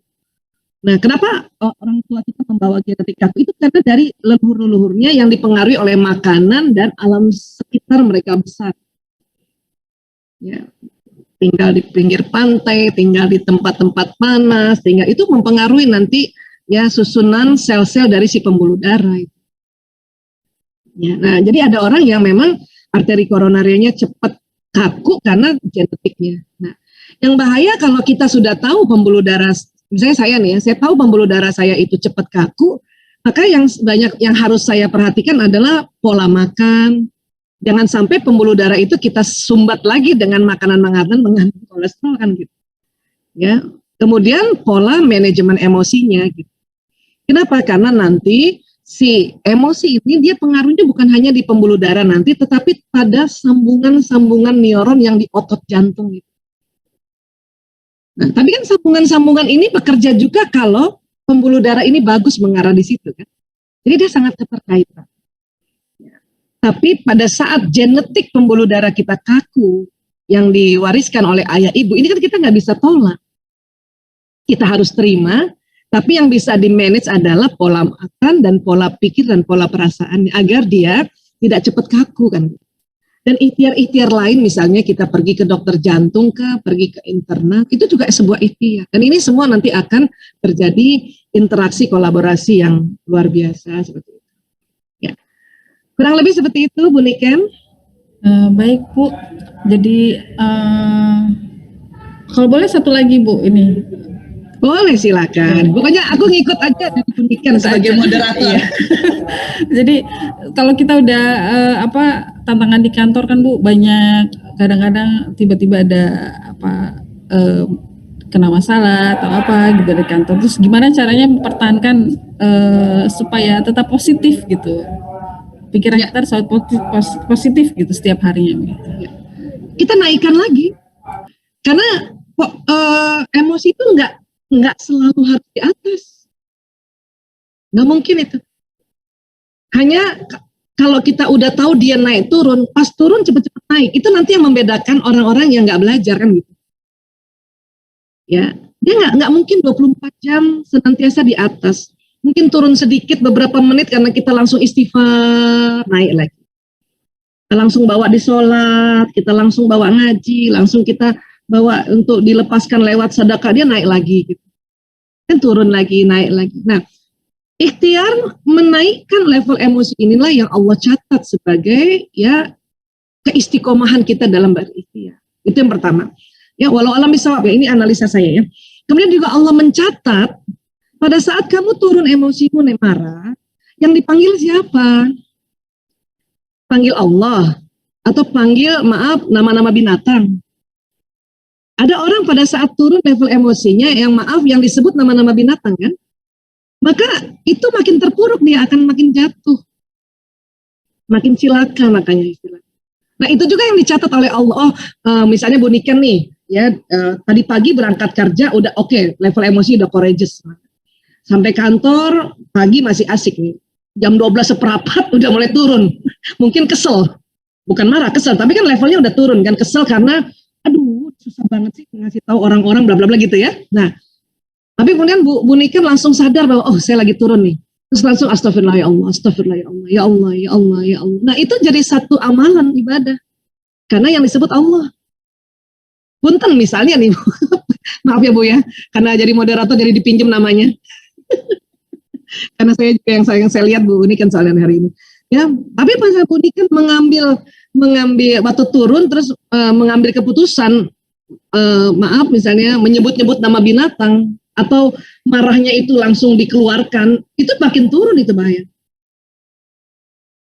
Nah, kenapa orang tua kita membawa genetik kaku? Itu karena dari leluhur-leluhurnya yang dipengaruhi oleh makanan dan alam sekitar mereka besar. Ya, tinggal di pinggir pantai, tinggal di tempat-tempat panas, tinggal itu mempengaruhi nanti ya susunan sel-sel dari si pembuluh darah. Ya, nah, jadi ada orang yang memang arteri koronarianya cepat kaku karena genetiknya. Nah, yang bahaya kalau kita sudah tahu pembuluh darah, misalnya saya nih, saya tahu pembuluh darah saya itu cepat kaku, maka yang banyak yang harus saya perhatikan adalah pola makan. Jangan sampai pembuluh darah itu kita sumbat lagi dengan makanan-makanan mengandung kolesterol kan gitu. Ya, kemudian pola manajemen emosinya gitu. Kenapa? Karena nanti si emosi ini dia pengaruhnya bukan hanya di pembuluh darah nanti, tetapi pada sambungan-sambungan neuron yang di otot jantung gitu. Nah, tapi kan sambungan-sambungan ini bekerja juga kalau pembuluh darah ini bagus mengarah di situ kan. Jadi dia sangat keterkaitan. Ya. Tapi pada saat genetik pembuluh darah kita kaku yang diwariskan oleh ayah ibu, ini kan kita nggak bisa tolak. Kita harus terima. Tapi yang bisa di-manage adalah pola makan dan pola pikir dan pola perasaan agar dia tidak cepat kaku kan. Dan ikhtiar-ikhtiar lain misalnya kita pergi ke dokter jantung pergi ke internal, itu juga sebuah ikhtiar. Dan ini semua nanti akan terjadi interaksi kolaborasi yang luar biasa seperti itu. Ya. Kurang lebih seperti itu Bu Niken. Baik Bu, jadi kalau boleh satu lagi Bu ini. Boleh silakan. Pokoknya aku ngikut aja dari pendidikan sebagai moderator. Iya. Jadi kalau kita udah tantangan di kantor kan Bu, banyak kadang-kadang tiba-tiba ada kena masalah atau apa gitu di kantor. Terus gimana caranya mempertahankan supaya tetap positif gitu. Pikiran kita harus positif gitu setiap harinya gitu. Kita naikkan lagi. Karena emosi itu nggak selalu harus di atas. Nggak mungkin itu. Hanya kalau kita udah tahu dia naik turun, pas turun cepet-cepet naik. Itu nanti yang membedakan orang-orang yang nggak belajar kan gitu. Ya, dia nggak mungkin 24 jam senantiasa di atas. Mungkin turun sedikit beberapa menit karena kita langsung istighfar, naik lagi. Kita langsung bawa di sholat, kita langsung bawa ngaji, langsung kita bawa untuk dilepaskan lewat sedekah, dia naik lagi gitu. Kan turun lagi, naik lagi. Nah, ikhtiar menaikkan level emosi inilah yang Allah catat sebagai ya keistiqomahan kita dalam berikhtiar. Itu yang pertama. Ya, walau alam bisawab, ya, ini analisa saya ya. Kemudian juga Allah mencatat pada saat kamu turun emosimu marah, yang dipanggil siapa? Panggil Allah atau panggil maaf nama-nama binatang. Ada orang pada saat turun level emosinya yang maaf yang disebut nama-nama binatang kan? Maka itu makin terpuruk, dia akan makin jatuh. Makin cilaka makanya istilah. Nah itu juga yang dicatat oleh Allah. Misalnya Bu Niken nih, ya tadi pagi berangkat kerja udah oke, level emosi udah courageous. Sampai kantor pagi masih asik nih. Jam 12 seperempat udah mulai turun. Mungkin kesel. Bukan marah, kesel. Tapi kan levelnya udah turun kan. Kesel karena aduh susah banget sih ngasih tahu orang-orang bla bla bla gitu ya. Nah, tapi kemudian Bu Niken langsung sadar bahwa oh saya lagi turun nih. Terus langsung astagfirullah ya Allah, astagfirullah ya Allah, ya Allah, ya Allah, ya Allah. Nah itu jadi satu amalan ibadah. Karena yang disebut Allah. Punten misalnya nih, maaf ya Bu ya, karena jadi moderator jadi dipinjam namanya. Karena saya juga yang saya lihat Bu Niken soalnya hari ini. Ya, tapi pas Bu Niken mengambil waktu turun terus mengambil keputusan maaf misalnya menyebut-nyebut nama binatang atau marahnya itu langsung dikeluarkan, itu makin turun itu bahaya.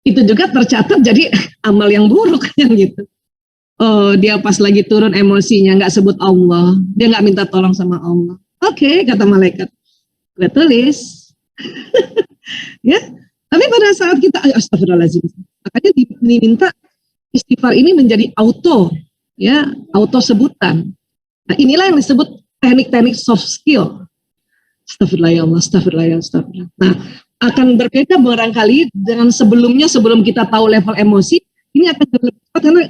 Itu juga tercatat jadi amal yang buruk kan gitu. Oh dia pas lagi turun emosinya nggak sebut Allah, dia nggak minta tolong sama Allah. Oke, kata malaikat, gue tulis. Ya, tapi pada saat kita astagfirullahaladzim, makanya diminta istighfar ini menjadi auto, ya auto sebutan. Nah inilah yang disebut teknik-teknik soft skill. Astagfirullah ya Allah, astagfirullah ya astagfirullah. Nah, akan berbeda barangkali dengan sebelumnya, sebelum kita tahu level emosi, ini akan lebih cepat karena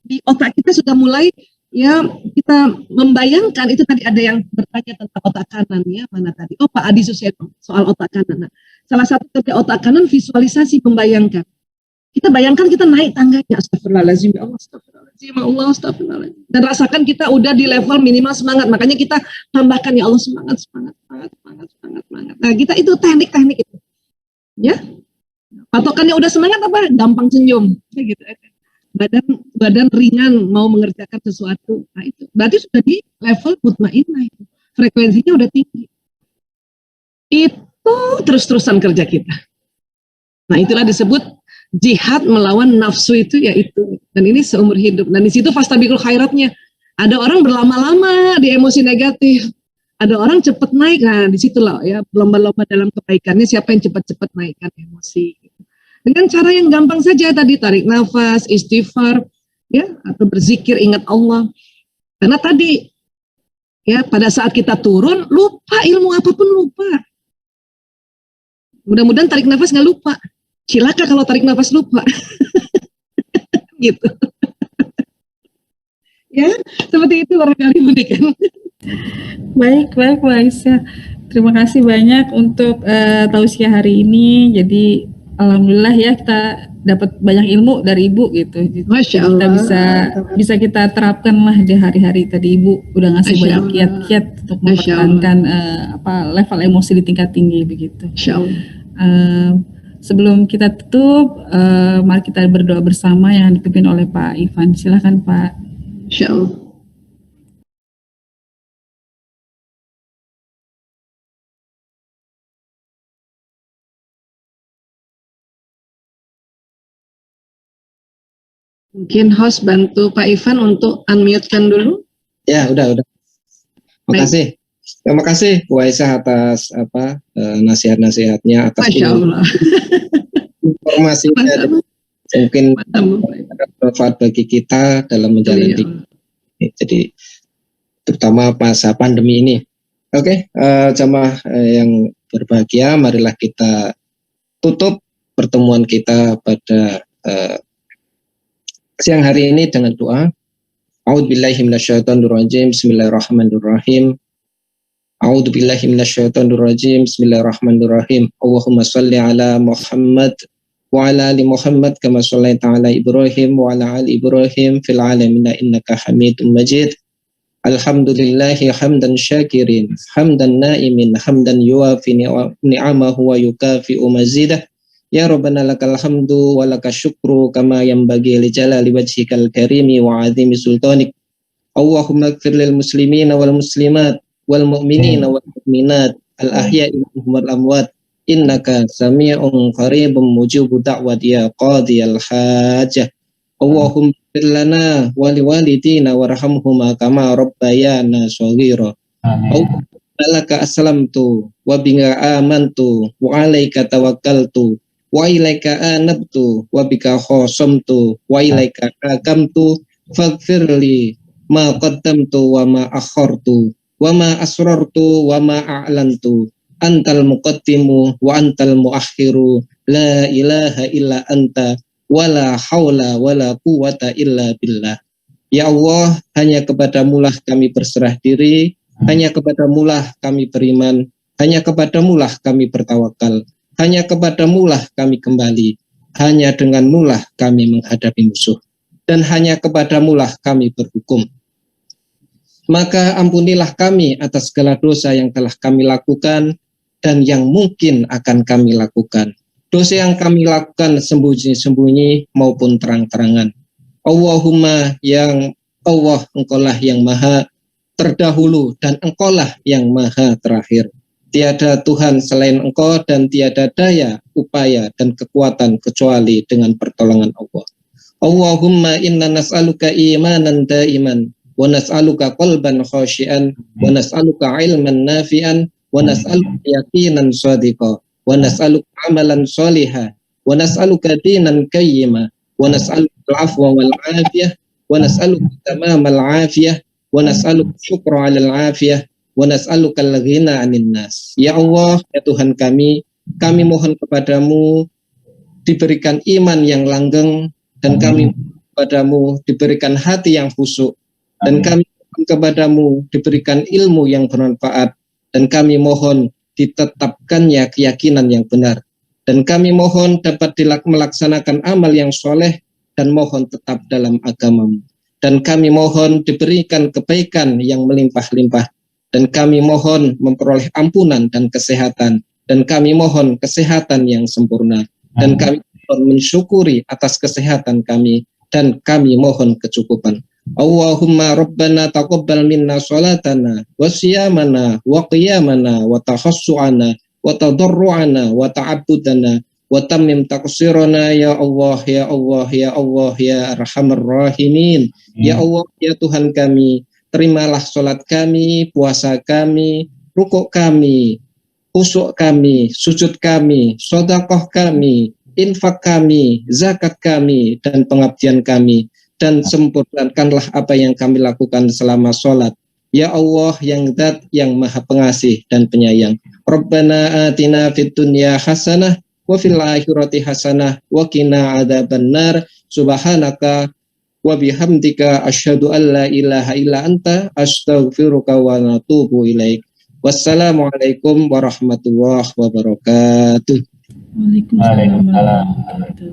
di otak kita sudah mulai ya kita membayangkan. Itu tadi ada yang bertanya tentang otak kanan ya, mana tadi? Oh Pak Adi Suseto, soal otak kanan. Nah, salah satu kerja otak kanan visualisasi, membayangkan. Kita bayangkan kita naik tangganya, astagfirullahaladzim ya Allah, astagfirullahaladzim ya Allah, astagfirullahaladzim. Dan rasakan kita udah di level minimal semangat, makanya kita tambahkan ya Allah semangat. Nah kita itu teknik-teknik itu, ya. Patokannya udah semangat apa? Gampang senyum, gitu. Badan ringan mau mengerjakan sesuatu. Nah itu berarti sudah di level mutmainnah, frekuensinya udah tinggi. Itu terus-terusan kerja kita. Nah itulah disebut jihad melawan nafsu itu yaitu, dan ini seumur hidup. Dan di situ fastabiqul khairatnya. Ada orang berlama-lama di emosi negatif, ada orang cepat naik. Nah disitulah ya lomba-lomba dalam kebaikannya, siapa yang cepat-cepat naikkan emosi. Dengan cara yang gampang saja tadi, tarik nafas, istighfar, ya atau berzikir, ingat Allah. Karena tadi ya pada saat kita turun lupa, ilmu apapun lupa. Mudah-mudahan tarik nafas nggak lupa. Cilaka kalau tarik nafas lupa. Gitu. Ya, seperti itu barangkali Bu Niken. Baik Mbak Aisyah. Terima kasih banyak untuk tausiah hari ini. Jadi alhamdulillah ya kita dapat banyak ilmu dari Ibu gitu. Masya Allah. Kita bisa kita terapkan lah di hari-hari. Tadi Ibu udah ngasih banyak kiat-kiat untuk mempertahankan level emosi di tingkat tinggi begitu. Masya Allah. Sebelum kita tutup, mari kita berdoa bersama yang dipimpin oleh Pak Ivan. Silakan Pak. Insya Allah. Mungkin host bantu Pak Ivan untuk unmute-kan dulu. Ya, udah. Makasih. Terima kasih Bu Aisyah atas nasihat-nasihatnya, atas informasinya. Mungkin bermanfaat bagi kita dalam menjalani. Jadi terutama masa pandemi ini. Oke, jamaah yang berbahagia, marilah kita tutup pertemuan kita pada siang hari ini dengan doa. A'udzubillahi minasyaitonirrajim. Bismillahirrahmanirrahim. A'udzubillahi minasyaitonirrajim. Bismillahirrahmanirrahim. Allahumma shalli ala Muhammad wa ala ali Muhammad kama shallaita ala Ibrahim wa ala ali Ibrahim fil alamin innaka Hamidum Majid. Alhamdulillahi hamdan syakirin, hamdan naimin, hamdan yuafi ni'amahu wa yukafi'u mazidah. Ya Rabbana lakal hamdu wa lakal syukru kama yanbaghi li jalali wajhikal karimi wa azimi sultanik. Allahumma ighfir lil muslimina wal muslimat wal mu'minina wal mu'minat al ahya'i minhum wal amwat innaka sami'un qaribun mujibud da'wat ya qadiyal hajah. Allahumma ighfir lana wa liwalidina warhamhuma kama rabbayana shaghira. Allahumma laka aslamtu wa bika amantu wa alaika tawakkaltu wa ilaika anabtu wa bika khasamtu wa ilaika akamtu faghfirli ma qaddamtu wa ma akhartu wa ma asrartu wa ma a'lantu antal muqaddimu wa antal muakhiru la ilaha illa anta wala haula wala quwata illa billah. Ya Allah, hanya kepadamulah kami berserah diri, hanya kepadamulah kami beriman, hanya kepadamulah kami bertawakal, hanya kepadamulah kami kembali, hanya denganmulah kami menghadapi musuh, dan hanya kepadamulah kami berhukum. Maka ampunilah kami atas segala dosa yang telah kami lakukan dan yang mungkin akan kami lakukan. Dosa yang kami lakukan sembunyi-sembunyi maupun terang-terangan. Allahumma yang Allah, engkaulah yang maha terdahulu dan engkaulah yang maha terakhir. Tiada Tuhan selain engkau dan tiada daya, upaya dan kekuatan kecuali dengan pertolongan Allah. Allahumma inna nas'aluka imanan daiman wa nas'aluka qalban khashian wa nas'aluka ilman nafi'an wa nas'aluka yaqinan shadiqa wa nas'aluka amalan sholiha wa nas'aluka dinan qayyima wa nas'aluka al-afwa wal afiyah wa nas'aluka tamamal afiyah wa nas'aluka syukra 'alal afiyah wa nas'aluka al-ghina 'anil nas. Ya Allah, ya Tuhan kami mohon kepadamu diberikan iman yang langgeng, dan kami kepadamu diberikan hati yang khusyuk, dan kami mohon kepadamu diberikan ilmu yang bermanfaat, dan kami mohon ditetapkannya keyakinan yang benar, dan kami mohon dapat melaksanakan amal yang soleh, dan mohon tetap dalam agamamu, dan kami mohon diberikan kebaikan yang melimpah-limpah, dan kami mohon memperoleh ampunan dan kesehatan, dan kami mohon kesehatan yang sempurna, dan kami mohon mensyukuri atas kesehatan kami, dan kami mohon kecukupan. Allahumma rabbana taqabbal minna salatana wa siyamana wa qiyamana wa takhassu'ana wa tadarru'ana wa ta'abbudana wa tammim taqsirana ya Allah ya Allah ya Allah ya arhamar rahimin. Ya Allah, ya Tuhan kami, terimalah salat kami, puasa kami, rukuk kami, khusyuk kami, sujud kami, sedekah kami, infak kami, zakat kami, dan pengabdian kami, dan sempurnakanlah apa yang kami lakukan selama sholat. Ya Allah, yang Zat yang maha pengasih dan penyayang. Rabbana atina fid dunya hasanah wa fil akhirati hasanah wa qina adzabannar. Subhanaka wa bihamdika asyhadu an la ilaha illa anta astaghfiruka wa atubu ilaik. Wassalamualaikum warahmatullahi wabarakatuh. Waalaikumsalam warahmatullahi wabarakatuh.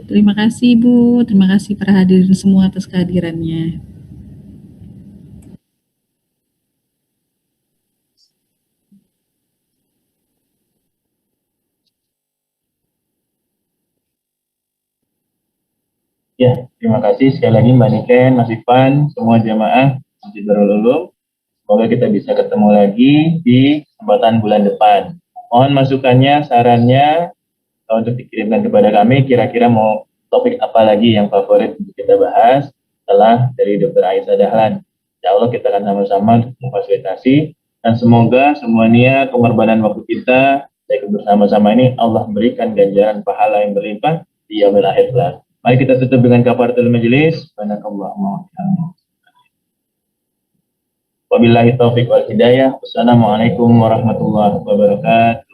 Terima kasih Bu, terima kasih para hadirin semua atas kehadirannya. Ya, terima kasih sekali lagi Mbak Niken, Mas Ivan, semua jamaah Masjid Darul Ulum. Semoga kita bisa ketemu lagi di kesempatan bulan depan. Mohon masukannya, sarannya untuk dikirimkan kepada kami, kira-kira mau topik apa lagi yang favorit untuk kita bahas setelah dari Dr. Aisyah Dahlan. Insya Allah kita akan sama-sama memfasilitasi, dan semoga semua niat pengorbanan waktu kita ikut bersama-sama ini Allah berikan ganjaran pahala yang berlimpah di yaumil akhir kelak. Mari kita tutup dengan kafaratul majelis. Wabillahi taufiq wal hidayah. Wassalamualaikum warahmatullahi wabarakatuh.